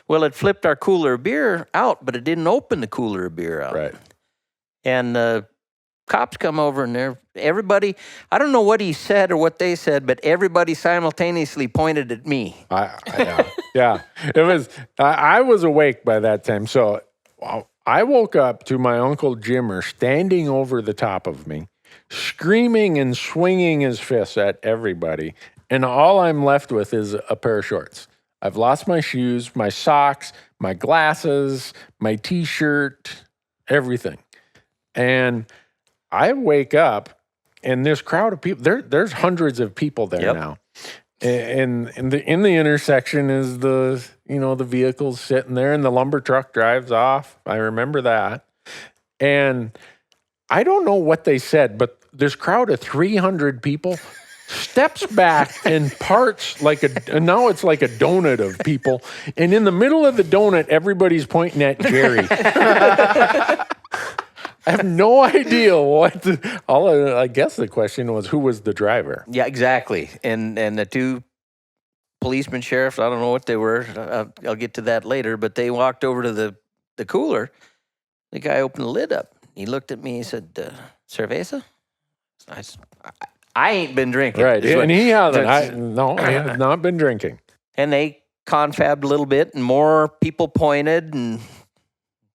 Well, it flipped our cooler of beer out, but it didn't open the cooler of beer out. Right. And cops come over, and everybody, I don't know what he said or what they said, but everybody simultaneously pointed at me. Yeah. It was. I was awake by that time, so I woke up to my Uncle Jimmer standing over the top of me, screaming and swinging his fists at everybody, and all I'm left with is a pair of shorts. I've lost my shoes, my socks, my glasses, my T-shirt, everything, and I wake up, and this crowd of people, there's hundreds of people there now. And in the intersection is the vehicles sitting there, and the lumber truck drives off. I remember that. And I don't know what they said, but this crowd of 300 people steps back and parts now it's like a donut of people. And in the middle of the donut, everybody's pointing at Jerry. I have no idea what. I guess the question was, who was the driver? Yeah, exactly. And the two policemen, sheriffs, I don't know what they were. I'll get to that later. But they walked over to the cooler. The guy opened the lid up. He looked at me. He said, "Cerveza?" I ain't been drinking. Right, and he hasn't. He has not been drinking. And they confabbed a little bit, and more people pointed, and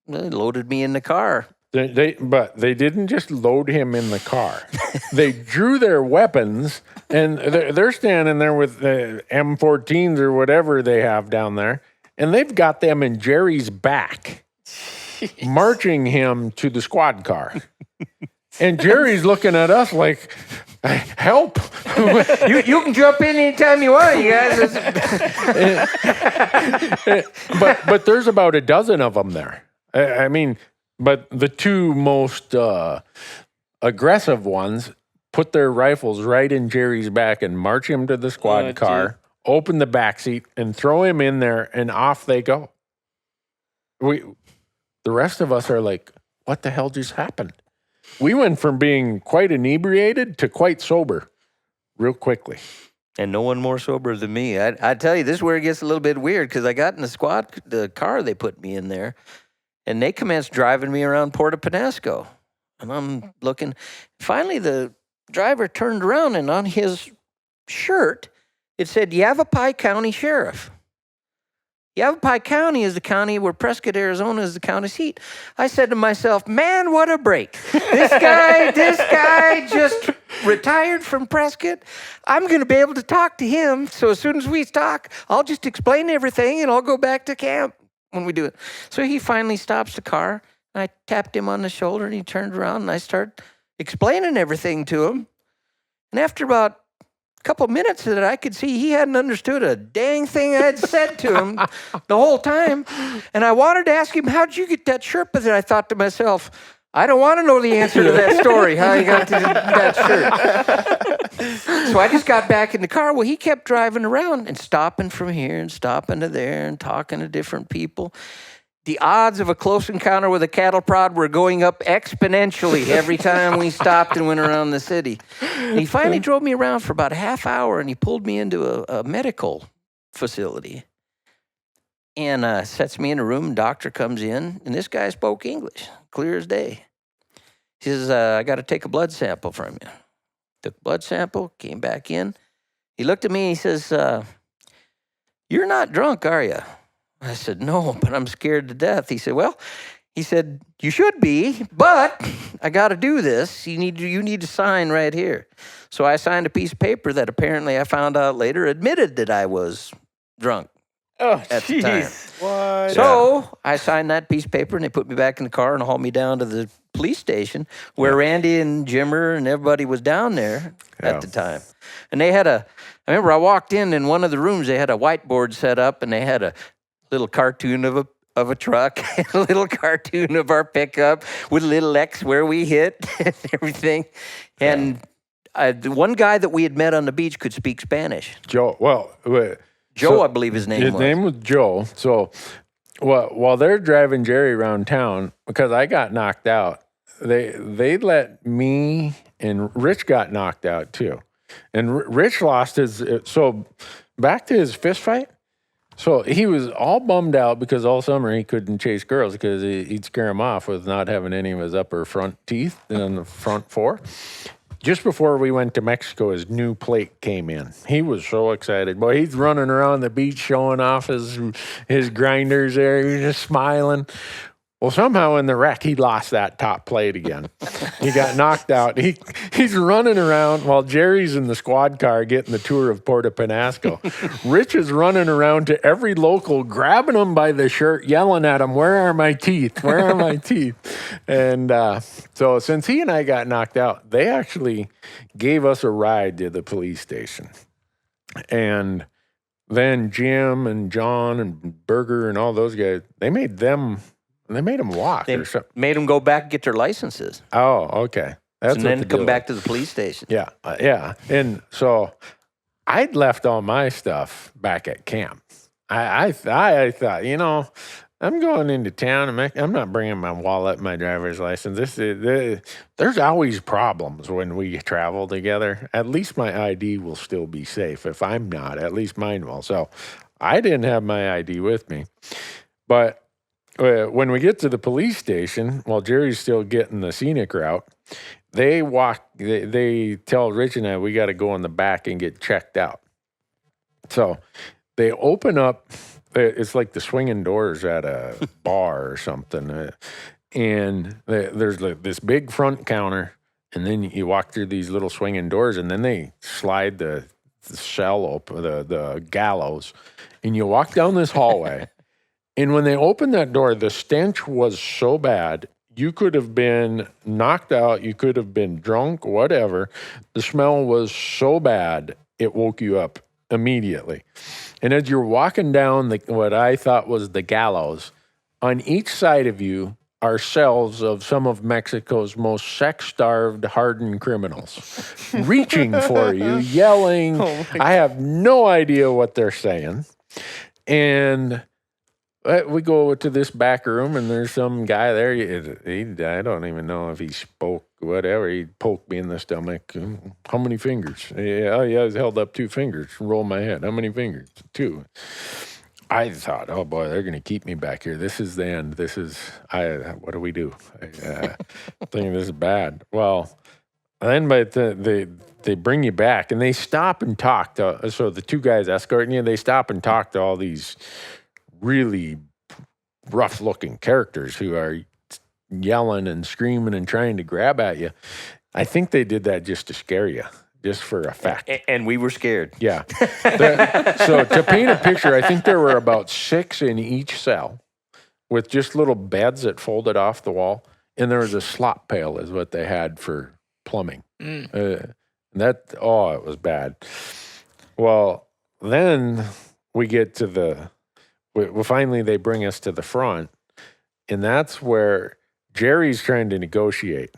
they loaded me in the car. But they didn't just load him in the car. They drew their weapons, and they're standing there with the M14s or whatever they have down there, and they've got them in Jerry's back, marching him to the squad car. And Jerry's looking at us like, "Help!" You can jump in anytime you want, you guys. But there's about a dozen of them there. I mean. But the two most aggressive ones put their rifles right in Jerry's back and march him to the squad car, open the back seat, and throw him in there, and off they go. The rest of us are like, what the hell just happened? We went from being quite inebriated to quite sober real quickly. And no one more sober than me. I tell you, this is where it gets a little bit weird, because I got in the car they put me in there, and they commenced driving me around Port of Penasco. And I'm looking. Finally, the driver turned around, and on his shirt, it said, Yavapai County Sheriff. Yavapai County is the county where Prescott, Arizona is the county seat. I said to myself, man, what a break. This guy just retired from Prescott. I'm going to be able to talk to him. So as soon as we talk, I'll just explain everything, and I'll go back to camp when we do it. So he finally stops the car, and I tapped him on the shoulder, and he turned around, and I started explaining everything to him. And after about a couple minutes that I could see he hadn't understood a dang thing I had said to him the whole time. And I wanted to ask him, how'd you get that shirt? But then I thought to myself, I don't want to know the answer to that story, how you got to that shirt. So I just got back in the car. Well, he kept driving around and stopping from here and stopping to there and talking to different people. The odds of a close encounter with a cattle prod were going up exponentially every time we stopped and went around the city. And he finally drove me around for about a half hour, and he pulled me into a medical facility and sets me in a room. Doctor comes in, and this guy spoke English, clear as day. He says, I got to take a blood sample from you. Took blood sample, came back in. He looked at me, and he says, you're not drunk, are you? I said, no, but I'm scared to death. He said, well, you should be, but I got to do this. You need to sign right here. So I signed a piece of paper that apparently I found out later admitted that I was drunk Oh, at the time. jeez. What? So I signed that piece of paper, and they put me back in the car and hauled me down to the police station where Randy and Jimmer and everybody was down there at the time. And they had I remember I walked in one of the rooms, they had a whiteboard set up, and they had a little cartoon of a truck and a little cartoon of our pickup with a little X where we hit and everything. And the one guy that we had met on the beach could speak Spanish. Joe. Well, Joe, I believe his name was. His name was Joe. So while they're driving Jerry around town, because I got knocked out, they let me and Rich got knocked out too. And Rich lost his, so back to his fist fight. So he was all bummed out because all summer he couldn't chase girls because he'd scare him off with not having any of his upper front teeth in the front four. Just before we went to Mexico, his new plate came in. He was so excited. Boy, he's running around the beach showing off his grinders there. He was just smiling. Well, somehow in the wreck, he lost that top plate again. He got knocked out. He's running around while Jerry's in the squad car getting the tour of Puerto Penasco. Rich is running around to every local, grabbing him by the shirt, yelling at him, "Where are my teeth? Where are my teeth?" And so since he and I got knocked out, they actually gave us a ride to the police station. And then Jim and John and Berger and all those guys, they made them walk. They or something. made them go back and get their licenses. Oh, okay. That's And what then the come deal back to the police station. Yeah, yeah. And so I'd left all my stuff back at camp. I thought, I'm going into town. I'm not bringing my wallet, my driver's license. There's always problems when we travel together. At least my ID will still be safe. If I'm not, at least mine will. So I didn't have my ID with me. But when we get to the police station, while Jerry's still getting the scenic route, they tell Rich and I, we got to go in the back and get checked out. So they open up, it's like the swinging doors at a bar or something. And there's like this big front counter, and then you walk through these little swinging doors, and then they slide the cell open, the gallows, and you walk down this hallway. And when they opened that door, the stench was so bad, you could have been knocked out, you could have been drunk, whatever. The smell was so bad, it woke you up immediately. And as you're walking down what I thought was the gallows, on each side of you are cells of some of Mexico's most sex-starved, hardened criminals, reaching for you, yelling. I have no idea what they're saying. And we go to this back room, and there's some guy there. I don't even know if he spoke, whatever. He poked me in the stomach. How many fingers? Yeah, I was held up 2 fingers. Roll my head. How many fingers? 2. I thought, oh boy, they're going to keep me back here. This is the end. What do we do? I think this is bad. Well, then they bring you back, and they stop and talk to. So the 2 guys escorting you, they stop and talk to all these really rough-looking characters who are yelling and screaming and trying to grab at you. I think they did that just to scare you, just for effect. And we were scared. Yeah. So to paint a picture, I think there were about 6 in each cell with just little beds that folded off the wall, and there was a slop pail is what they had for plumbing. It was bad. Well, then we get to finally they bring us to the front, and that's where Jerry's trying to negotiate.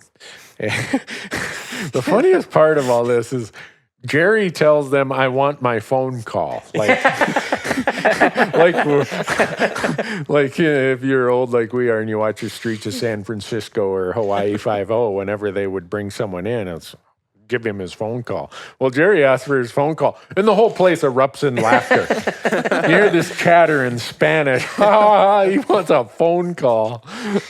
The funniest part of all this is Jerry tells them, "I want my phone call." Like if you're old like we are and you watch the streets of San Francisco or Hawaii 5-0, whenever they would bring someone in, it's give him his phone call. Well, Jerry asked for his phone call, and the whole place erupts in laughter. You hear this chatter in Spanish. He wants a phone call.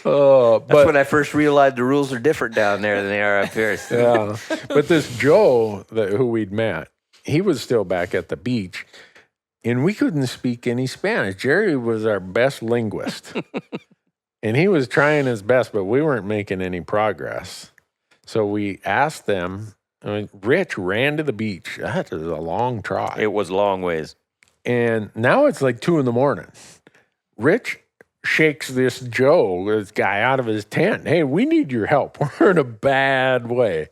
That's when I first realized the rules are different down there than they are up here. Yeah, but this Joe, who we'd met, he was still back at the beach, and we couldn't speak any Spanish. Jerry was our best linguist, and he was trying his best, but we weren't making any progress. So we asked them. Rich ran to the beach. That is a long trot. It was long ways. And now it's like 2 a.m. Rich shakes this guy out of his tent. Hey, we need your help. We're in a bad way.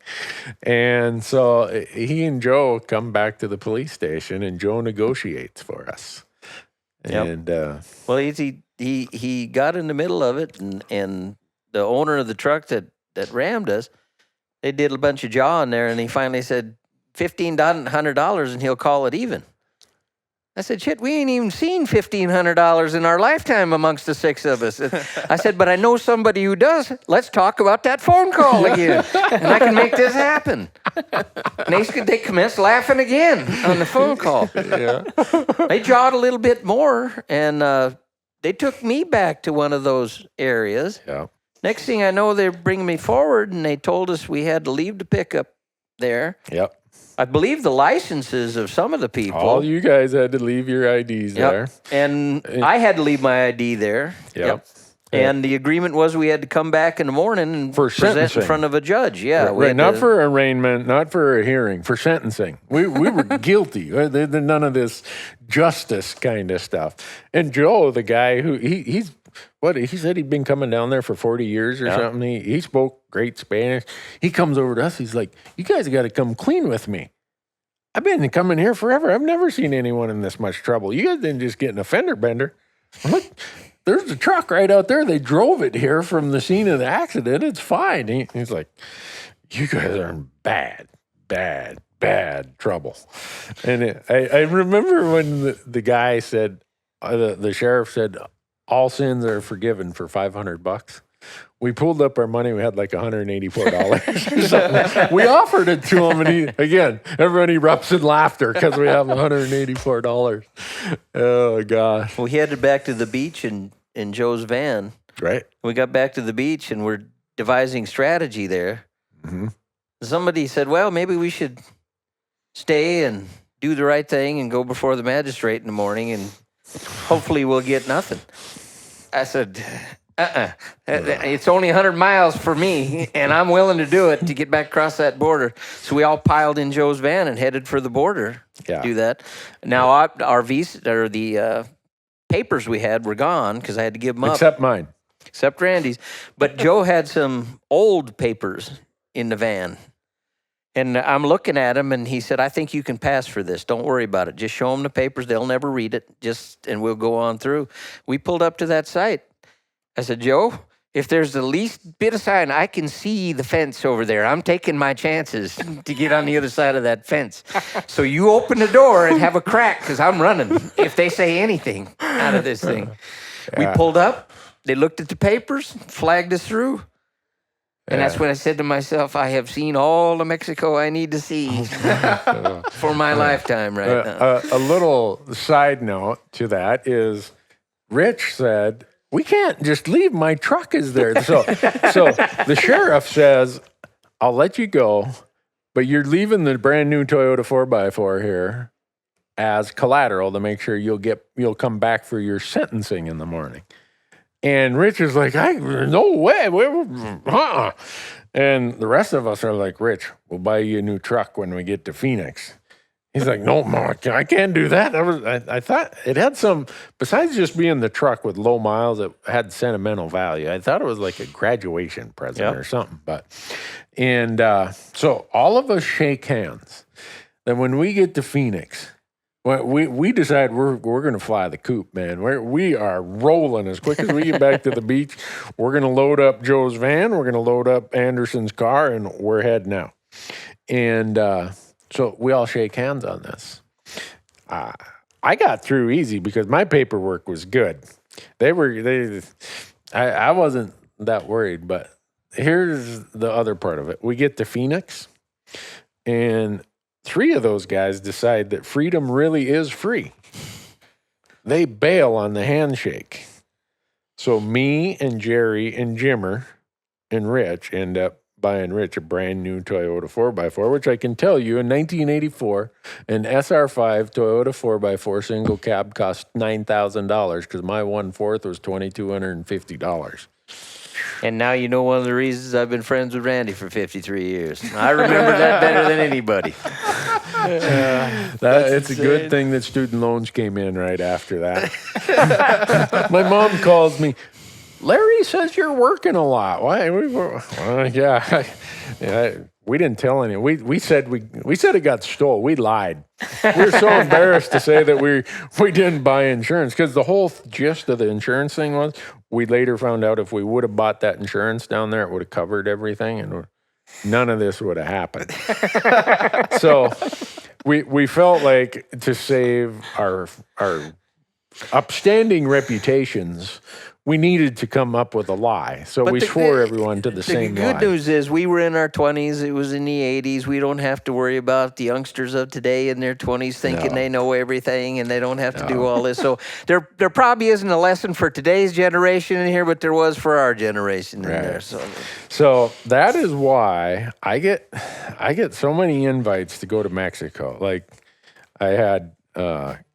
And so he and Joe come back to the police station, and Joe negotiates for us. Yep. And well, he got in the middle of it, and the owner of the truck that rammed us, they did a bunch of jawing there, and he finally said $1,500, and he'll call it even. I said, shit, we ain't even seen $1,500 in our lifetime amongst the 6 of us. I said, but I know somebody who does. Let's talk about that phone call again, and I can make this happen. And they commenced laughing again on the phone call. yeah. They jawed a little bit more, and they took me back to one of those areas. Yeah. Next thing I know, they're bringing me forward, and they told us we had to leave the pickup there. Yep. I believe the licenses of some of the people. All you guys had to leave your IDs there. And I had to leave my ID there. Yep. And the agreement was we had to come back in the morning and For present sentencing. in front of a judge. Yeah. Right. Not for arraignment, not for a hearing, for sentencing. We were guilty. None of this justice kind of stuff. And Joe, the guy who he said he'd been coming down there for 40 years or something. He spoke great Spanish. He comes over to us. He's like, you guys got to come clean with me. I've been coming here forever. I've never seen anyone in this much trouble. You guys didn't just get an offender bender. I'm like, there's the truck right out there. They drove it here from the scene of the accident. It's fine. He's like, you guys are in bad trouble. And I remember when the guy said, the sheriff said, all sins are forgiven for $500. We pulled up our money. We had like $184 or something. We offered it to him, and everyone erupts in laughter because we have $184. Oh, gosh. We headed back to the beach in Joe's van. Right. We got back to the beach, and we're devising strategy there. Mm-hmm. Somebody said, well, maybe we should stay and do the right thing and go before the magistrate in the morning, and hopefully we'll get nothing. I said, it's only 100 miles for me, and I'm willing to do it to get back across that border. So we all piled in Joe's van and headed for the border to do that. Now, our visa, or the papers we had were gone because I had to give them up. Except mine. Except Randy's. But Joe had some old papers in the van. And I'm looking at him, and he said, I think you can pass for this. Don't worry about it. Just show them the papers. They'll never read it. And we'll go on through. We pulled up to that site. I said, Joe, if there's the least bit of sign, I can see the fence over there. I'm taking my chances to get on the other side of that fence. So you open the door and have a crack, because I'm running if they say anything out of this thing. Yeah. We pulled up. They looked at the papers, flagged us through. And that's when I said to myself, I have seen all of Mexico I need to see for my lifetime right now. A little side note to that is Rich said, we can't just leave. My truck is there. So the sheriff says, I'll let you go, but you're leaving the brand new Toyota 4x4 here as collateral to make sure you'll come back for your sentencing in the morning. And Rich is like, no way. And the rest of us are like, Rich, we'll buy you a new truck when we get to Phoenix. He's like, no, Mark, I can't do that. I thought it had some, besides just being the truck with low miles, it had sentimental value. I thought it was like a graduation present or something. So all of us shake hands. Then when we get to Phoenix, we decide we're going to fly the coop, man. We are rolling as quick as we get back to the beach. We're going to load up Joe's van. We're going to load up Anderson's car, and we're heading out. And so we all shake hands on this. I got through easy because my paperwork was good. I wasn't that worried, but here's the other part of it. We get to Phoenix, and 3 of those guys decide that freedom really is free. They bail on the handshake. So me and Jerry and Jimmer and Rich end up buying Rich a brand new Toyota 4x4, which I can tell you in 1984, an SR5 Toyota 4x4 single cab cost $9,000 because my 1/4 was $2,250. And now you know one of the reasons I've been friends with Randy for 53 years. I remember that better than anybody. It's a good thing that student loans came in right after that. My mom calls me, Larry says you're working a lot. Why? Yeah. We didn't tell anyone. We said it got stole. We lied. We were so embarrassed to say that we didn't buy insurance, because the whole gist of the insurance thing was, we later found out if we would have bought that insurance down there, it would have covered everything, and none of this would have happened. So we felt like, to save our upstanding reputations, we needed to come up with a lie. So we swore everyone to the same lie. The good news is we were in our 20s. It was in the 80s. We don't have to worry about the youngsters of today in their 20s thinking they know everything, and they don't have to do all this. So there probably isn't a lesson for today's generation in here, but there was for our generation in there. So that is why I get so many invites to go to Mexico. Like, I had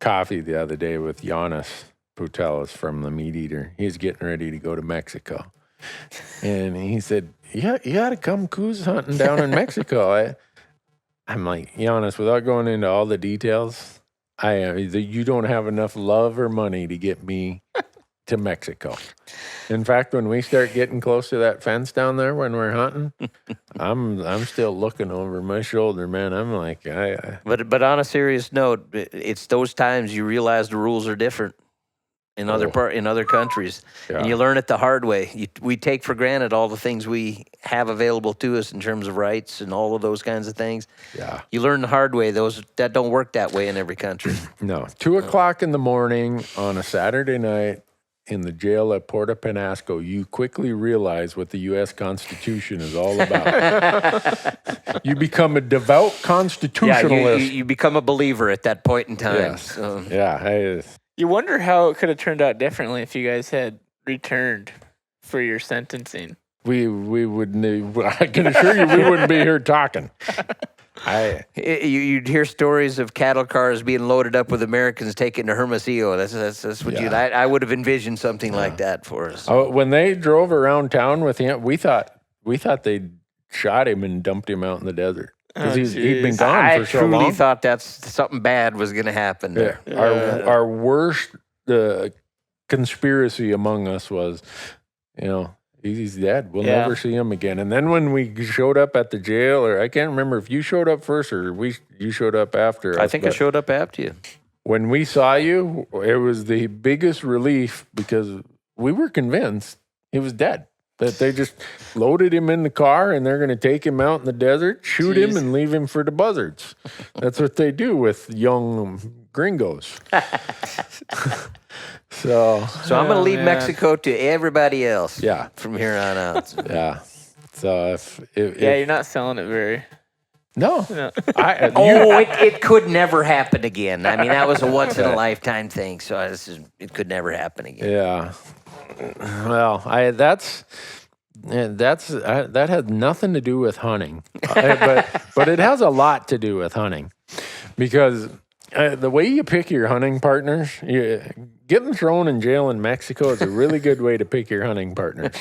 coffee the other day with Giannis Putelis from the Meat Eater. He's getting ready to go to Mexico. And he said, yeah, you got to come Coues hunting down in Mexico. I'm like, Giannis, without going into all the details, you don't have enough love or money to get me to Mexico. In fact, when we start getting close to that fence down there when we're hunting, I'm still looking over my shoulder, man. I'm like, But on a serious note, it's those times you realize the rules are different in other countries, and you learn it the hard way. We take for granted all the things we have available to us in terms of rights and all of those kinds of things. Yeah, you learn the hard way. That don't work that way in every country. No, 2:00 in the morning on a Saturday night in the jail at Puerto Penasco, you quickly realize what the U.S. Constitution is all about. You become a devout constitutionalist. You become a believer at that point in time. Yes. So. Yeah. You wonder how it could have turned out differently if you guys had returned for your sentencing. We wouldn't. I can assure you, we wouldn't be here talking. You'd hear stories of cattle cars being loaded up with Americans taken to Hermosillo. That's what I would have envisioned something like that for us. When they drove around town with him, we thought they shot him and dumped him out in the desert. Because he'd been gone for so long. I truly thought that's something bad was going to happen there. Yeah. Our worst conspiracy among us was, he's dead. We'll never see him again. And then when we showed up at the jail, or I can't remember if you showed up first or you showed up after us. I think I showed up after you. When we saw you, it was the biggest relief, because we were convinced he was dead. That they just loaded him in the car and they're going to take him out in the desert, shoot him, and leave him for the buzzards. That's what they do with young gringos. So I'm going to leave Mexico to everybody else. Yeah. From here on out. Yeah. So if you're not selling it very. No. It could never happen again. I mean, that was a once in a lifetime thing. So it could never happen again. Yeah. Well, that has nothing to do with hunting, but it has a lot to do with hunting, because the way you pick your hunting partners, getting thrown in jail in Mexico is a really good way to pick your hunting partners.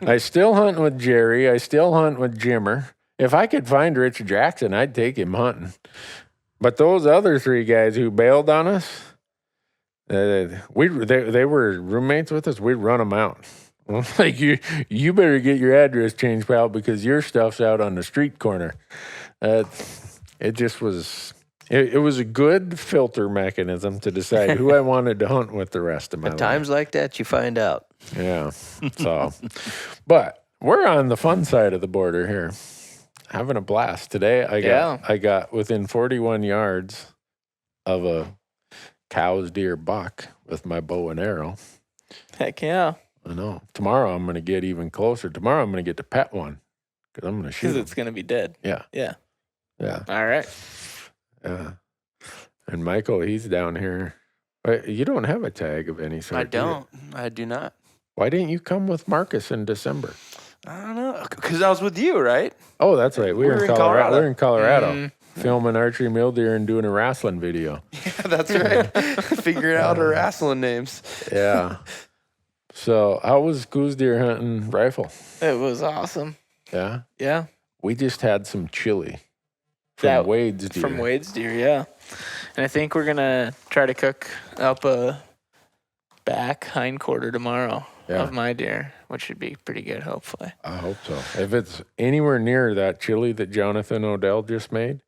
I still hunt with Jerry. I still hunt with Jimmer. If I could find Rich Jackson, I'd take him hunting. But those other three guys who bailed on us, they were roommates with us. We'd run them out. Like, you better get your address changed, pal, because your stuff's out on the street corner. It just was. It was a good filter mechanism to decide who I wanted to hunt with the rest of my life. At times like that, you find out. Yeah. So, but we're on the fun side of the border here, having a blast today. I got within 41 yards of a Coues Deer buck with my bow and arrow. Heck yeah. I know. Tomorrow I'm going to get even closer. Tomorrow I'm going to get to pet one, because I'm going to shoot him. Because it's going to be dead. Yeah. Yeah. Yeah. All right. Yeah. And Michael, he's down here. You don't have a tag of any sort. I don't. I do not. Why didn't you come with Marcus in December? I don't know. Because I was with you, right? Oh, that's right. We were in Colorado. We're in Colorado. Mm. Filming archery mule deer and doing a wrestling video. Yeah, that's right. Figuring out our wrestling names. Yeah. So how was Coues Deer hunting rifle? It was awesome. Yeah? Yeah. We just had some chili from Wade's Deer. From Wade's Deer, yeah. And I think we're going to try to cook up a back hind quarter tomorrow of my deer, which should be pretty good, hopefully. I hope so. If it's anywhere near that chili that Jonathan Odell just made,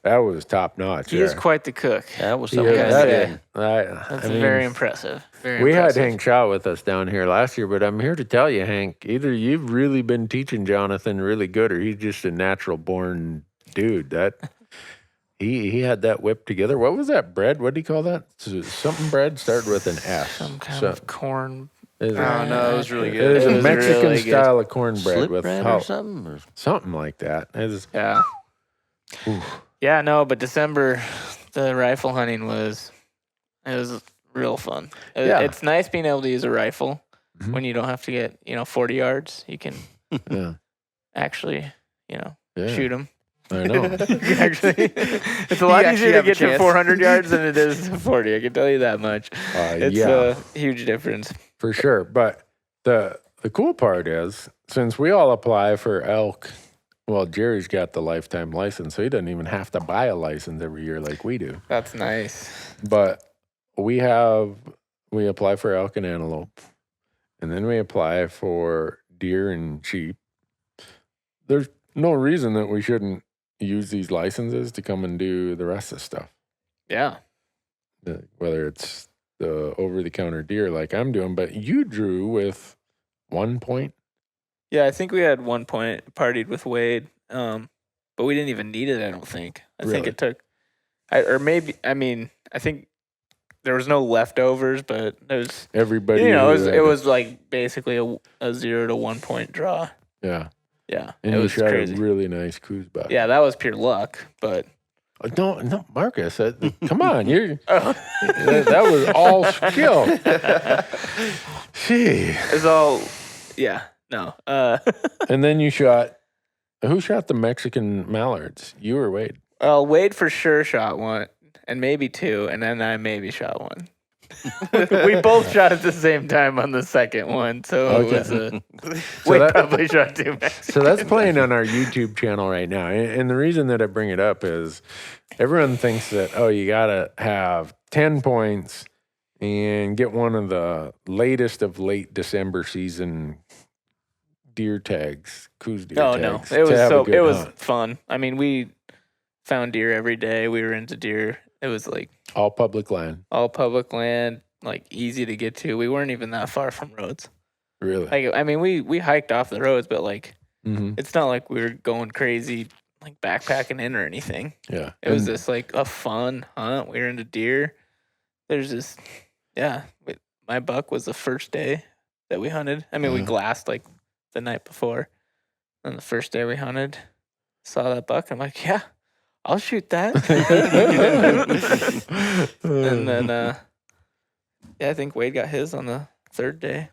that was top notch. He is quite the cook. That was something. something. That's very impressive. We had Hank Shaw with us down here last year, but I'm here to tell you, Hank, either you've really been teaching Jonathan really good or he's just a natural born dude. That he had that whip together. What was that bread? What do you call that? Something bread started with an S. Some kind of corn. Oh, no, it was really good. It was a Mexican really style of cornbread Slip with bread or something? Or? something like that. Yeah. Yeah, no, but December, the rifle hunting was real fun. It's nice being able to use a rifle when you don't have to get 40 yards. You can actually shoot them. I know. Actually, it's a lot easier to get to 400 yards than it is to 40. I can tell you that much. It's a huge difference. For sure. But the cool part is, since we all apply for elk, well, Jerry's got the lifetime license, so he doesn't even have to buy a license every year like we do. That's nice. But we apply for elk and antelope, and then we apply for deer and sheep. There's no reason that we shouldn't use these licenses to come and do the rest of the stuff. Yeah. Whether it's the over-the-counter deer like I'm doing, but you drew with 1 point. Yeah, I think we had 1 point, partied with Wade, but we didn't even need it, I don't think. I think it took, I think there was no leftovers, but it was, everybody, it was like basically a 0 to 1 point draw. Yeah. Yeah, and it you was shot crazy. a really nice Coues buck. Yeah, that was pure luck, but... No, Marcus, come on. That was all skill. Gee. It's all... Yeah, no. And then you shot... Who shot the Mexican mallards? You or Wade? Well, Wade for sure shot one, and maybe two, and then I maybe shot one. We both shot at the same time on the second one, so it was Wade probably shot two Mexicans. So that's playing on our YouTube channel right now. And the reason that I bring it up is everyone thinks that, you got to have 10 points and get one of the latest of late December season deer tags, Coues Deer tags. No. It was fun. I mean, we found deer every day. We were into deer. It was like all public land, like easy to get to. We weren't even that far from roads. Really? Like, I mean, we hiked off the roads, but like, it's not like we were going crazy, like backpacking in or anything. Yeah. It was just like a fun hunt. We were into deer. There's this, my buck was the first day that we hunted. I mean, we glassed like the night before. And the first day we hunted, saw that buck. I'm like, yeah, I'll shoot that. And then, I think Wade got his on the third day.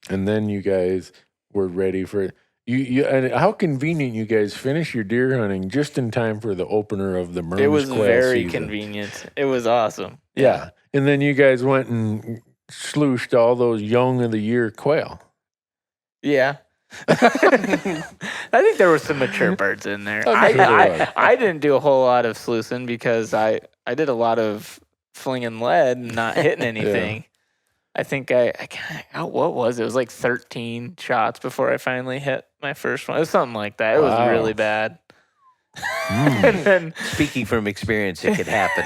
And then you guys were ready for you. And how convenient you guys finished your deer hunting just in time for the opener of the Merms. It was quail very season. convenient. It was awesome. Yeah. And then you guys went and slooshed all those young of the year quail. Yeah. I think there were some mature birds in there. Sure I didn't do a whole lot of sluicing because I did a lot of flinging lead and not hitting anything. I think what was it? It was like 13 shots before I finally hit my first one. It was something like that. It was really bad. And then, speaking from experience, it could happen.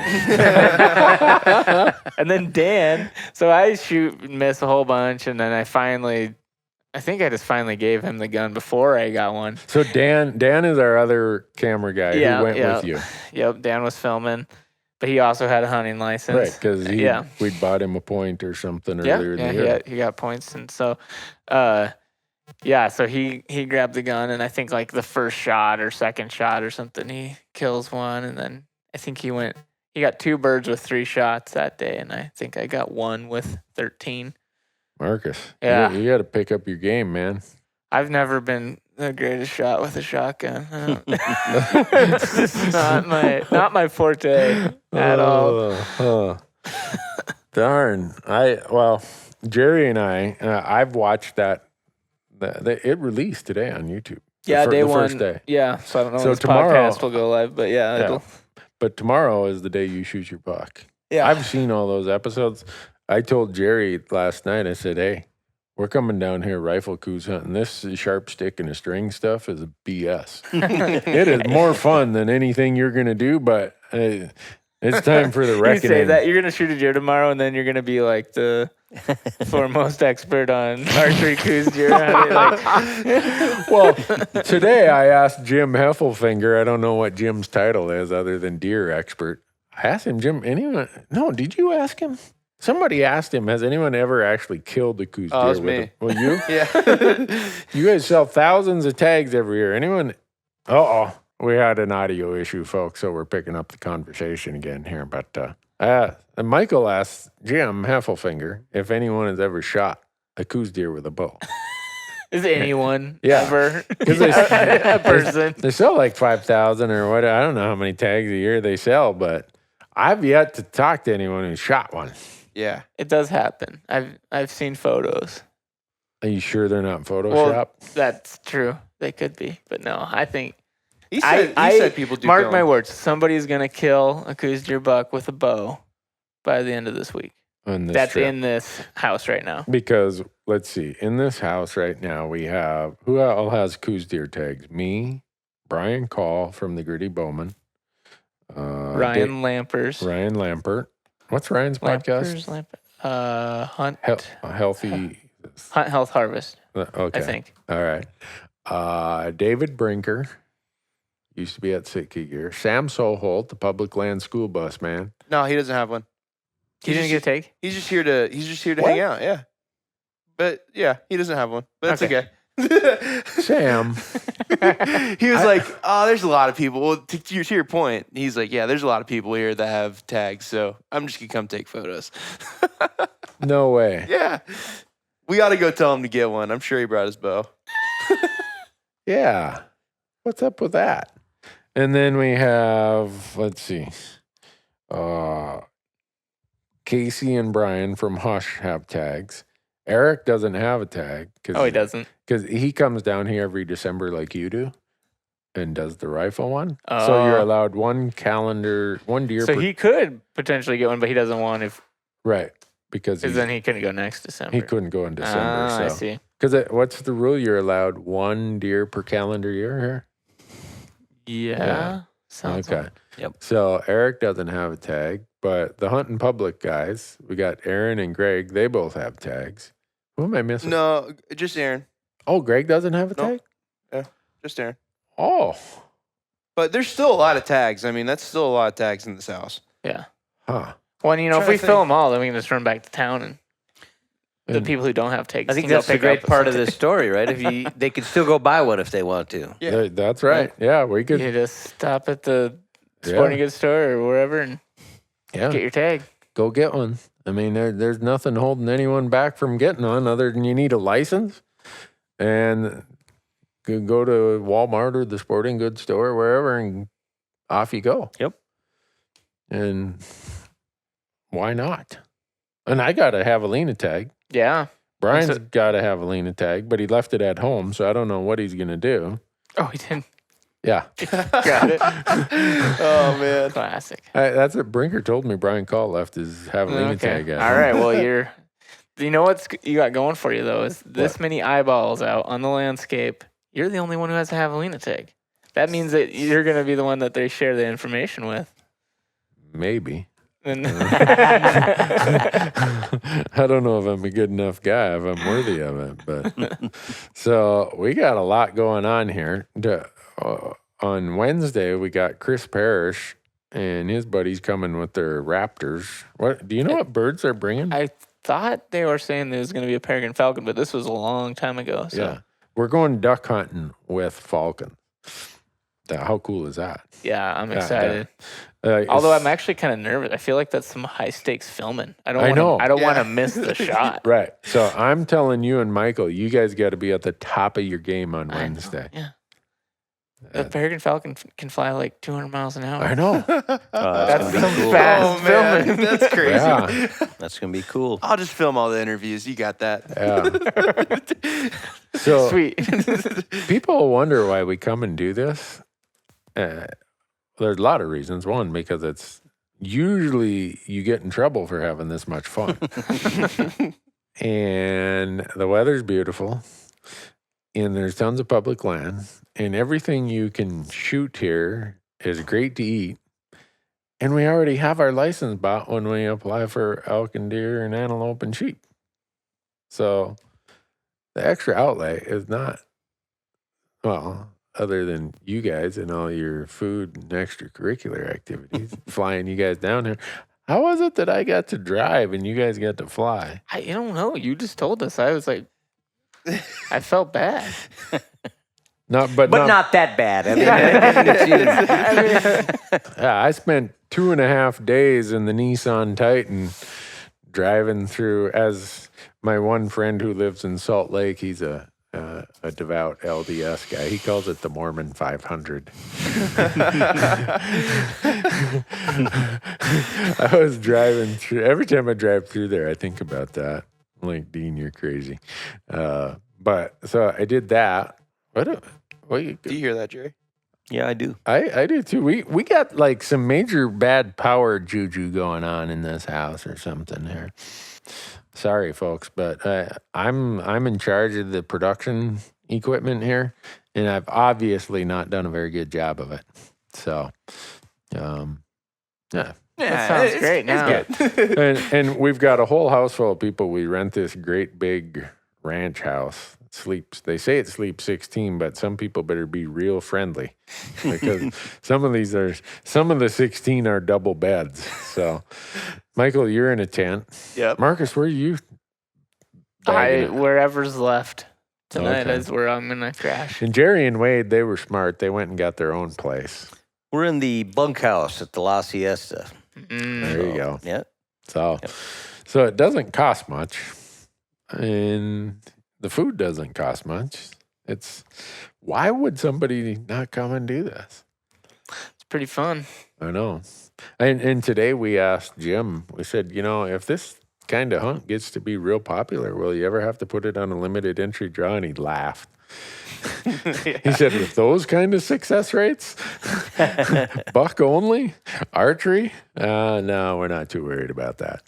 And then Dan, so I shoot and miss a whole bunch, and then I think I just finally gave him the gun before I got one. So Dan is our other camera guy who went with you. Yep, Dan was filming, but he also had a hunting license. Right, because we'd bought him a point or something earlier in the year. He got points, and so, so he grabbed the gun, and I think like the first shot or second shot or something, he kills one, and then I think he got 2 birds with 3 shots that day, and I think I got one with 13. Marcus, Yeah. you got to pick up your game, man. I've never been the greatest shot with a shotgun. It's just not my forte at all. Darn. Jerry and I've watched that. It released today on YouTube. Yeah, day the one. First day. Yeah, so I don't know So when this tomorrow- podcast will go live, but yeah. But tomorrow is the day you shoot your buck. Yeah. I've seen all those episodes. I told Jerry last night, I said, hey, we're coming down here rifle coos hunting. This sharp stick and a string stuff is a BS. It is more fun than anything you're going to do, but it's time for the You reckoning. say that you're gonna shoot a deer tomorrow, and then you're gonna be like the foremost expert on archery Coues Deer hunting. Like, Well, today I asked Jim Heffelfinger. I don't know what Jim's title is other than deer expert. I asked him, Jim, anyone? No, did you ask him? Somebody asked him, has anyone ever actually killed a Coues deer? Oh, it was with me. Well, you? Yeah. You guys sell thousands of tags every year. Anyone? Uh-oh. We had an audio issue, folks, so we're picking up the conversation again here. But Michael asked Jim Heffelfinger if anyone has ever shot a Coues deer with a bow. is anyone Yeah. ever 'Cause they- a person? They sell like 5,000 or what. I don't know how many tags a year they sell, but I've yet to talk to anyone who shot one. Yeah. It does happen. I've seen photos. Are you sure they're not Well, Photoshop? that's true. They could be, but no. I think He said people do mark kill my him. words. Somebody's gonna kill a Coues Deer buck with a bow by the end of this week. On this That's trip? in this house right now. Because let's see, in this house right now we have who all has Coues deer tags? Me, Brian Call from the Gritty Bowman, Ryan Lampers. Ryan Lampert. What's Ryan's podcast? Hunt Healthy. Hunt Health Harvest. Okay, I think. All right. David Brinker used to be at Sitka Gear. Sam Soholt, the public land school bus man. No, he doesn't have one. You didn't get a take? He's just here to What? hang out. Yeah. But yeah, he doesn't have one. But that's okay. Sam. He was like, "Oh, there's a lot of people." Well, to your point, he's like, "Yeah, there's a lot of people here that have tags, so I'm just gonna come take photos." No way. Yeah, we got to go tell him to get one. I'm sure he brought his bow. Yeah. What's up with that? And then we have, let's see, Casey and Brian from Hush have tags. Eric doesn't have a tag. Oh, he doesn't. Because he comes down here every December like you do and does the rifle one. So you're Oh. allowed one deer So per... he could potentially get one, but he doesn't want if Right. Because because then he couldn't go next December. he couldn't go in December. I So. see. Because what's the rule? You're allowed one deer per calendar year here? Yeah. Sounds Okay. like- Yep. So Eric doesn't have a tag, but the Huntin' Public guys, we got Aaron and Greg. They both have tags. Who am I missing? No, just Aaron. Oh, Greg doesn't have a Nope. tag? Just Aaron. Oh. But there's still a lot of tags. I mean, that's still a lot of tags in this house. Yeah. Huh. Well, and, if Trying we to fill think. them all, then we can just run back to town and the And people who don't have tags. I think can go that's the pick great up part of some- this story, right? They could still go buy one if they want to. Yeah. That's right. Yeah, we could. You just stop at the sporting goods store or wherever and Yeah. get your tag. Go get one. I mean, there's nothing holding anyone back from getting one other than you need a license and you go to Walmart or the sporting goods store, wherever, and off you go. Yep. And why not? And I got a Javelina tag. Yeah. Brian's So- got a Javelina tag, but he left it at home, so I don't know what he's going to do. Oh, he didn't. Yeah. Got it. Oh, man. Classic. That's what Brinker told me. Brian Call left his Javelina tag at All home. right. Well, you know what's you got going for you though is this many eyeballs out on the landscape. You're the only one who has a Javelina tag. That means that you're going to be the one that they share the information with. Maybe. And I don't know if I'm a good enough guy, if I'm worthy of it. But so we got a lot going on here. On Wednesday, we got Chris Parrish and his buddies coming with their Raptors. What do you know? What birds they're bringing? I thought they were saying there was going to be a peregrine falcon, but this was a long time ago. So Yeah, we're going duck hunting with falcon. How cool is that? yeah, I'm excited. Although Although I'm actually kind of nervous. I feel like that's some high stakes filming. I I know. don't want to Yeah. miss the shot. right. So I'm telling you and Michael, you guys got to be at the top of your game on I know, Wednesday. Yeah. The peregrine falcon can fly like 200 miles an hour. I know. That's gonna be some cool. fast man, filming. that's crazy. Yeah. That's gonna be cool. I'll just film all the interviews. You got that. Yeah. So Sweet. people wonder why we come and do this. There's a lot of reasons. One, because it's usually you get in trouble for having this much fun. And the weather's beautiful. And there's tons of public land. And everything you can shoot here is great to eat. And we already have our license bought when we apply for elk and deer and antelope and sheep. So the extra outlay is not, well, other than you guys and all your food and extracurricular activities, flying you guys down here. How was it that I got to drive and you guys got to fly? I don't know. You just told us. I was like, I felt bad. But not that bad. I mean, yeah, I spent 2.5 days in the Nissan Titan driving through. As my one friend who lives in Salt Lake, he's a devout LDS guy. He calls it the Mormon 500. I was driving through. Every time I drive through there, I think about that. I'm like, Dean, you're crazy. But so I did that. Do you hear that, Jerry? yeah, I do. I do too. We got like some major bad power juju going on in this house or something here. Sorry, folks, but I'm in charge of the production equipment here, and I've obviously not done a very good job of it. So, yeah. That sounds great now. And we've got a whole house full of people. We rent this great big ranch house. They say it sleeps 16, but some people better be real friendly because some of the 16 are double beds. So, Michael, you're in a tent. Yep. Marcus, where are you? bagging it? Wherever's left tonight Okay. is where I'm gonna crash. And Jerry and Wade, they were smart. They went and got their own place. We're in the bunkhouse at the La Siesta. There you go. Yeah. So it doesn't cost much, and the food doesn't cost much. Why would somebody not come and do this? It's pretty fun. I know. And today we asked Jim, we said, if this kind of hunt gets to be real popular, will you ever have to put it on a limited entry draw? And he laughed. He said, with those kind of success rates, buck only, archery, no, we're not too worried about that.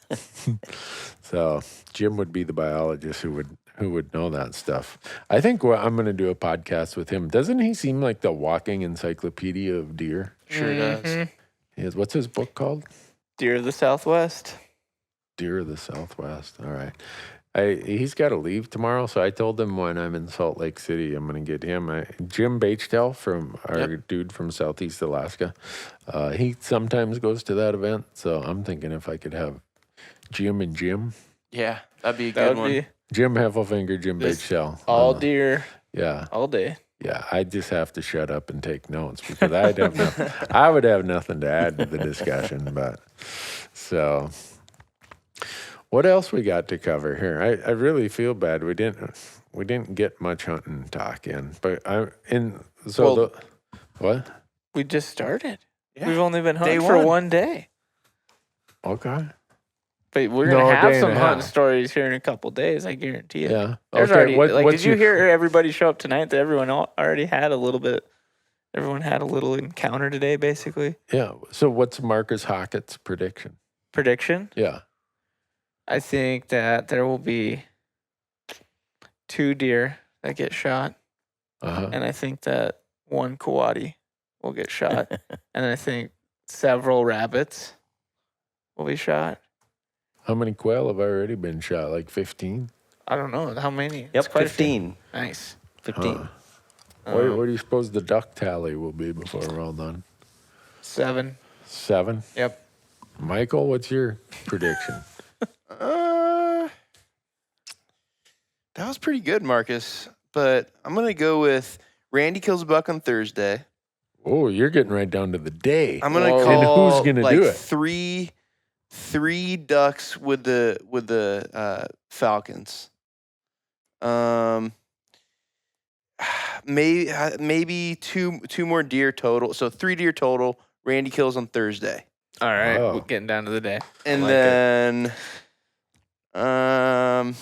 So Jim would be the biologist who would know that stuff. I think I'm going to do a podcast with him. Doesn't he seem like the walking encyclopedia of deer? Sure does. What's his book called? Deer of the Southwest. Deer of the Southwest. All right. He's got to leave tomorrow, so I told him when I'm in Salt Lake City, I'm going to get him. Jim Bachtel from our dude from Southeast Alaska. He sometimes goes to that event, so I'm thinking if I could have Jim and Jim. Yeah, that'd be a That good would one. be Jim Heffelfinger, Jim Just Bachtel. all deer, Yeah. all day. Yeah, I just have to shut up and take notes because I would have nothing to add to the discussion. But so, what else we got to cover here? I really feel bad we didn't get much hunting talk in. But what? We just started. Yeah. We've only been hunting Day for one. one day. Okay. But we're No, gonna a day have and some a hunting half. stories here in a couple days. I guarantee you. Yeah. There's Okay. already What's did you hear everybody show up tonight? That everyone already had a little bit. Everyone had a little encounter today, basically. Yeah. So what's Marcus Hockett's prediction? Prediction. Yeah. I think that there will be 2 deer that get shot, and I think that 1 coati will get shot, and I think several rabbits will be shot. How many quail have already been shot? Like 15? I don't know how many. Yep, It's quite a few. 15. Nice. 15. What do you suppose the duck tally will be before we're all done? 7. 7? Yep. Michael, what's your prediction? That was pretty good, Marcus. But I'm gonna go with Randy kills a buck on Thursday. Oh, you're getting right down to the day. I'm gonna Whoa. call And who's gonna like do it? three ducks with the Falcons. maybe two more deer total. So 3 deer total. Randy kills on Thursday. All right, Oh. we're getting down to the day. And I like then,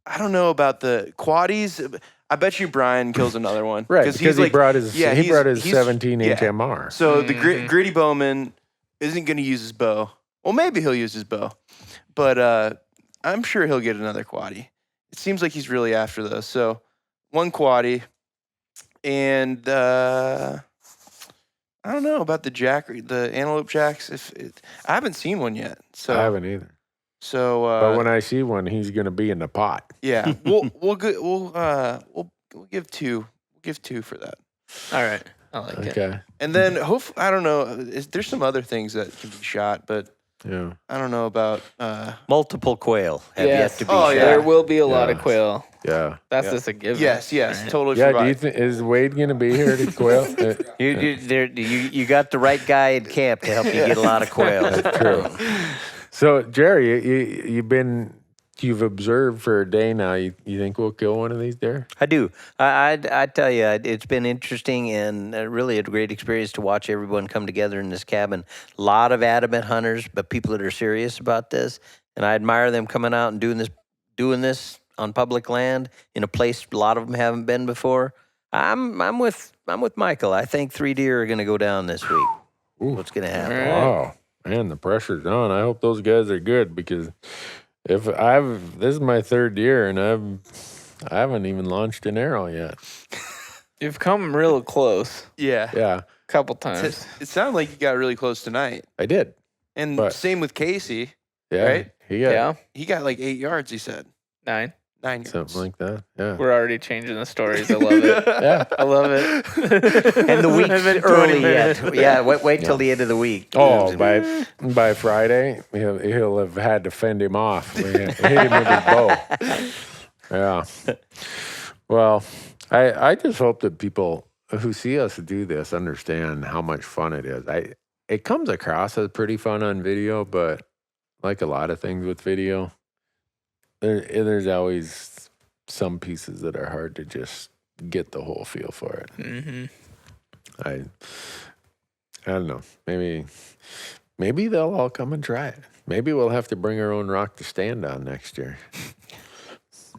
I don't know about the quaddies. I bet you Brian kills another one. Right, because he brought his he's- 17-inch yeah. MR. So the gritty bowman isn't going to use his bow. Well, maybe he'll use his bow, but I'm sure he'll get another quaddie. It seems like he's really after those. So 1 quaddie, and I don't know about the antelope jacks. I haven't seen one yet, so I haven't either. So, But when I see one, he's going to be in the pot. yeah, we'll give 2. We'll give 2 for that. All right, I like it. Okay. And then I don't know. There's some other things that can be shot, but Yeah. I don't know about. Multiple quail have Yes. yet to be Oh, shot. yeah. There will be a lot of Yes. quail. Yeah. That's just a given. Yes, right? totally. Yeah. forgot. Do you think is Wade going to be here to quail? You got the right guy in camp to help you get a lot of quail. That's true. So Jerry, you've observed for a day now. You think we'll kill one of these deer? I do. I tell you, it's been interesting and really a great experience to watch everyone come together in this cabin. A lot of adamant hunters, but people that are serious about this, and I admire them coming out and doing this on public land in a place a lot of them haven't been before. I'm with Michael. I think 3 deer are going to go down this week. What's going to happen? All right. Oh man, the pressure's on. I hope those guys are good because this is my 3rd deer and I haven't even launched an arrow yet. You've come real close Yeah. Yeah, a couple times. It sounded like you got really close tonight, I did. and But- same with Casey. Yeah, Right? Yeah, He got like 8 yards. He said 9. 9 yards. something like that. Yeah, We're already changing the stories. I love it. yeah. I love it. And the week's It's been 20 early minutes. yet. Yeah, wait till the end of the week. Oh, by Friday, he'll have had to fend him off. We hit him with his bow. Yeah. Well, I just hope that people who see us do this understand how much fun it is. It comes across as pretty fun on video, but like a lot of things with video, there's always some pieces that are hard to just get the whole feel for it. Mm-hmm. I don't know. Maybe they'll all come and try it. Maybe we'll have to bring our own rock to stand on next year.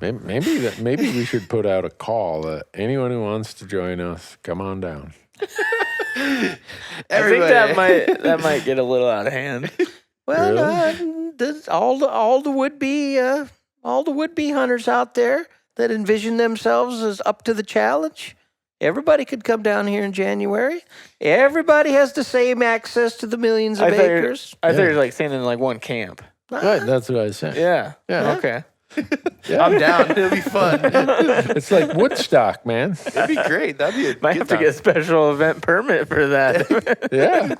Maybe we should put out a call that anyone who wants to join us, come on down. I think that might get a little out of hand. Well, all the would-be hunters out there that envision themselves as up to the challenge. Everybody could come down here in January. Everybody has the same access to the millions of acres. I thought you were like saying in like one camp. Right, that's what I was saying. Yeah. Yeah. Okay. Yeah. I'm down. It'll be fun. It's like Woodstock, man. It'd be great. That'd be a Might good have to time. get a special event permit for that. Yeah.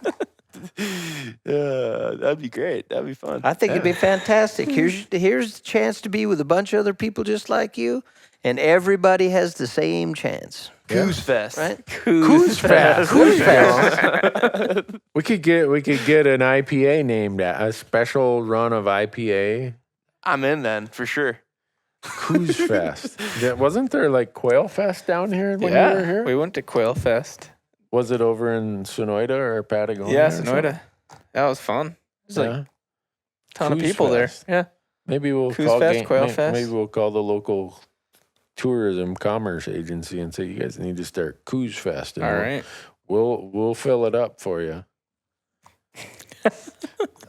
That'd be great. That'd be fun. I think it'd be fantastic. Here's the chance to be with a bunch of other people just like you, and everybody has the same chance. Coues Fest. Right? Coues Fest. Coues Fest. We could get an IPA named a special run of IPA. I'm in then for sure. Coues Fest. Wasn't there like Quail Fest down here when you were here? We went to Quail Fest. Was it over in Sonoita or Patagonia? Yeah, or something? Sonoita. That was fun. There's like Yeah. a ton of Coues people Fest. there. Yeah. Maybe we'll Coues call Fest, Quail Fest. Maybe we'll call the local tourism commerce agency and say you guys need to start Coues Fest. And All right. We'll fill it up for you. I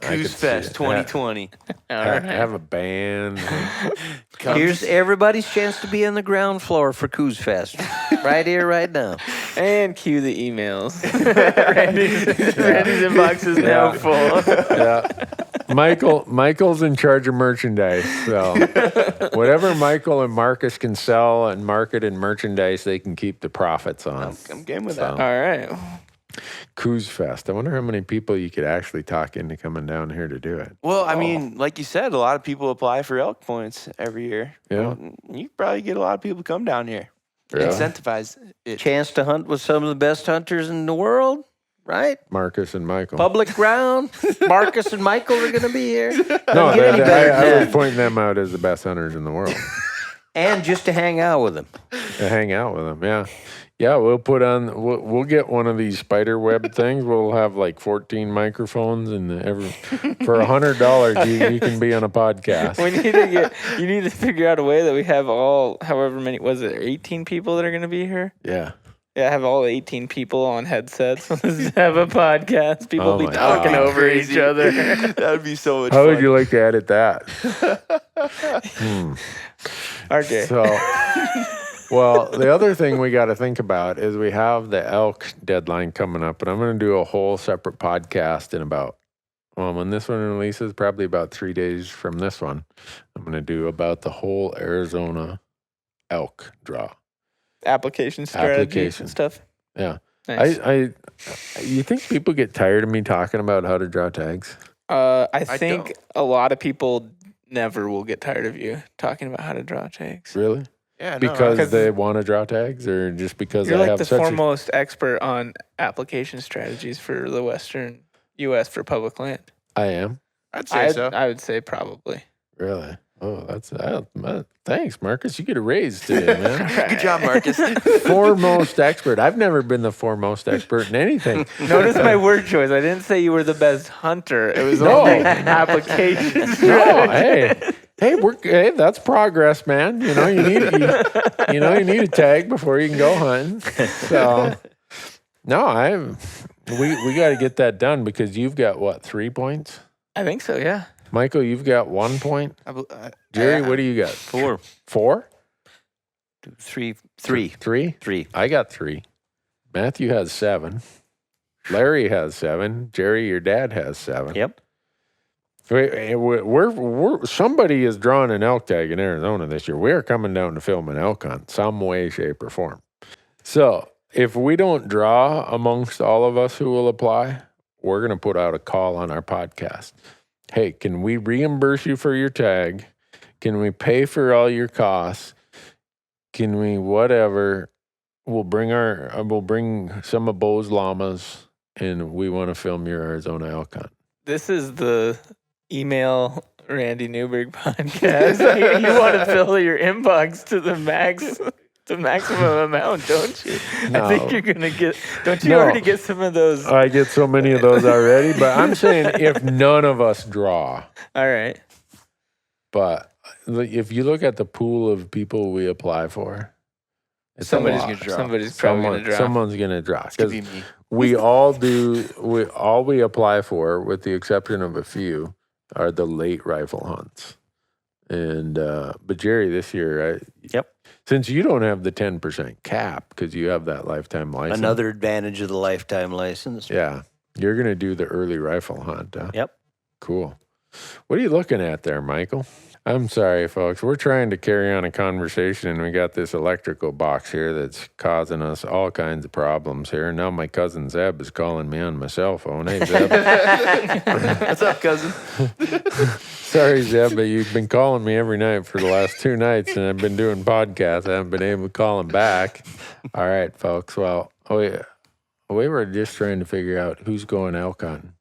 could Coues see Fest it. 2020. All right. Have a band. Here's everybody's chance to be on the ground floor for Coues Fest. Right here, right now. And cue the emails. Randy's inbox is now full. Yeah. Michael's in charge of merchandise. So whatever Michael and Marcus can sell and market in merchandise, they can keep the profits on. I'm game with So. that. All right. Coues Fest. I wonder how many people you could actually talk into coming down here to do it. Well, I mean, like you said, a lot of people apply for elk points every year. Yeah. Well, you probably get a lot of people to come down here. Really? Incentivize it. Chance to hunt with some of the best hunters in the world, right? Marcus and Michael. Public ground. Marcus and Michael are going to be here. No, Doesn't get any better I than was that. pointing them out as the best hunters in the world. And just to hang out with them. To hang out with them, yeah. Yeah, we'll we'll get one of these spider web things. We'll have like 14 microphones, and for $100, you can be on a podcast. You need to figure out a way that we have however many, was it 18 people that are going to be here? Yeah. Yeah, have all 18 people on headsets. Let's have a podcast. People be talking over each other. That would be so much How fun. would you like to edit that? RJ. So, well, the other thing we got to think about is we have the elk deadline coming up, and I'm going to do a whole separate podcast in when this one releases, probably about 3 days from this one. I'm going to do about the whole Arizona elk draw. Application strategies and stuff. Yeah. Nice. You think people get tired of me talking about how to draw tags? I think a lot of people never will get tired of you talking about how to draw tags. Really? Yeah, because they want to draw tags, or just because you're I like have the such foremost expert on application strategies for the Western U.S. for public land. I am. I'd say so. I would say probably. Really? Oh, that's thanks, Marcus. You get a raise today, man. Good job, Marcus. Foremost expert. I've never been the foremost expert in anything. Notice my word choice. I didn't say you were the best hunter. It was only applications. No, hey, that's progress, man. You know, you need a tag before you can go hunting. So, no, we got to get that done because you've got what, 3 points? I think so. Yeah. Michael, you've got 1 point. Jerry, what do you got? 4. 4? 2, 3. 3? I got 3. Matthew has 7. Larry has 7. Jerry, your dad has 7. Yep. We're somebody is drawing an elk tag in Arizona this year. We're coming down to film an elk hunt, some way, shape, or form. So if we don't draw amongst all of us who will apply, we're going to put out a call on our podcast. Hey, can we reimburse you for your tag? Can we pay for all your costs? Can we whatever? We'll bring some of Bo's llamas, and we want to film your Arizona elk hunt. This is the email Randy Newberg podcast. You want to fill your inbox to the maximum amount, don't you? No. I think you're gonna get. Don't you already get some of those? I get so many of those already, but I'm saying if none of us draw. All right. But if you look at the pool of people we apply for, somebody's gonna draw. Somebody's probably gonna draw. Someone's gonna draw. It's gonna be me. We all do. We apply for, with the exception of a few, are the late rifle hunts. And but Jerry, this year, Yep. Since you don't have the 10% cap because you have that lifetime license. Another advantage of the lifetime license. Yeah, you're gonna do the early rifle hunt. Huh? Yep. Cool. What are you looking at there, Michael? I'm sorry, folks. We're trying to carry on a conversation, and we got this electrical box here that's causing us all kinds of problems here. Now my cousin Zeb is calling me on my cell phone. Hey, Zeb. What's up, cousin? Sorry, Zeb, but you've been calling me every night for the last 2 nights, and I've been doing podcasts. I haven't been able to call him back. All right, folks. Well, we were just trying to figure out who's going elk hunting.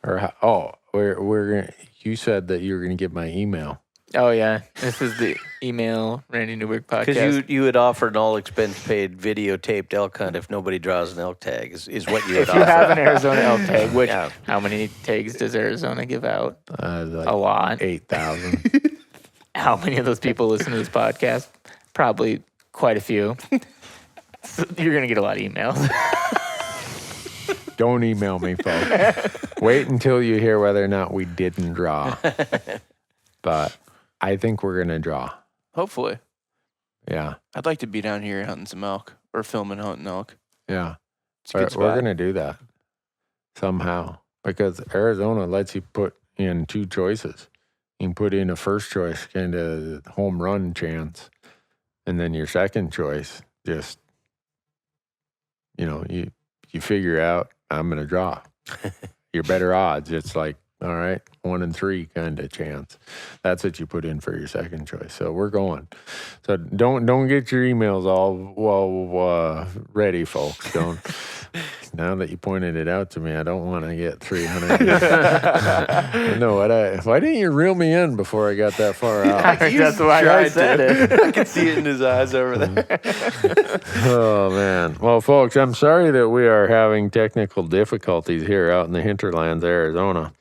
Or how, we're gonna. You said that you were going to get my email. Oh yeah, this is the email Randy Newberg podcast. Because you had offered an all expense paid videotaped elk hunt if nobody draws an elk tag is what you had if you offered. have an Arizona elk tag, which Yeah. how many tags does Arizona give out? Like A lot. 8,000. How many of those people listen to this podcast? Probably quite a few. So you're gonna get a lot of emails. Don't email me, folks. Wait until you hear whether or not we didn't draw. But I think we're going to draw. Hopefully. Yeah. I'd like to be down here hunting some elk or filming hunting elk. Yeah. It's a good We're spot. going to do that somehow because Arizona lets you put in 2 choices. You can put in a first choice, kind of home run chance. And then your second choice, just, you figure out, I'm going to draw. Your better odds. It's like, all right, 1 in 3 kind of chance. That's what you put in for your second choice. So we're going. So don't get your emails all ready, folks. Don't. Now that you pointed it out to me, I don't want to get 300. No, why didn't you reel me in before I got that far out? That's why I said it. I can see it in his eyes over there. Oh, man. Well, folks, I'm sorry that we are having technical difficulties here out in the hinterlands, Arizona.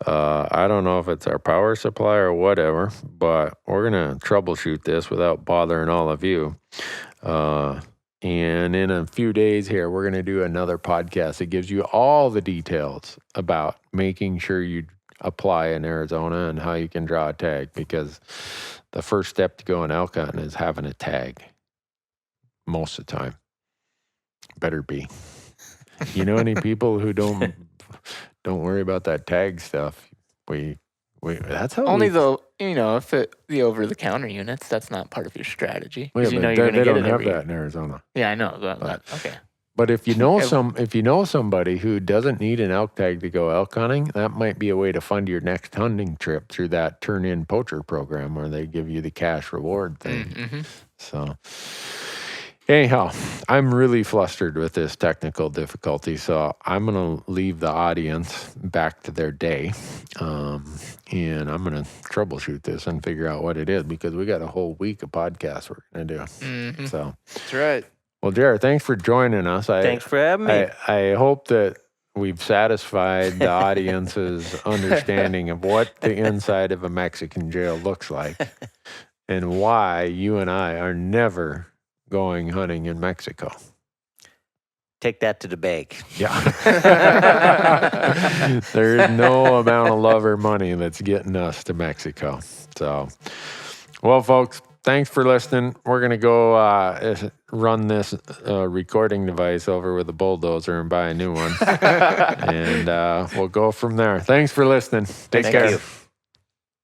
I don't know if it's our power supply or whatever, but we're going to troubleshoot this without bothering all of you. And in a few days here, we're going to do another podcast that gives you all the details about making sure you apply in Arizona and how you can draw a tag, because the first step to going elk hunting is having a tag. Most of the time. Better be. You know any people who don't worry about that tag stuff? That's how Only though, if the over-the-counter units, that's not part of your strategy. Well, you yeah, know you're they going to get don't it have every that in Arizona. Yeah, I know. Okay. But if you know somebody who doesn't need an elk tag to go elk hunting, that might be a way to fund your next hunting trip through that turn-in poacher program where they give you the cash reward thing. Mm-hmm. So anyhow, I'm really flustered with this technical difficulty, so I'm going to leave the audience back to their day, and I'm going to troubleshoot this and figure out what it is, because we got a whole week of podcasts we're going to do. Mm-hmm. So That's right. Well, Jared, thanks for joining us. Thanks for having me. I hope that we've satisfied the audience's understanding of what the inside of a Mexican jail looks like and why you and I are never going hunting in Mexico. Take that to the bank. Yeah. There is no amount of love or money that's getting us to Mexico. So, well, folks, thanks for listening. We're going to go run this recording device over with a bulldozer and buy a new one. And we'll go from there. Thanks for listening. Take care. Thank you.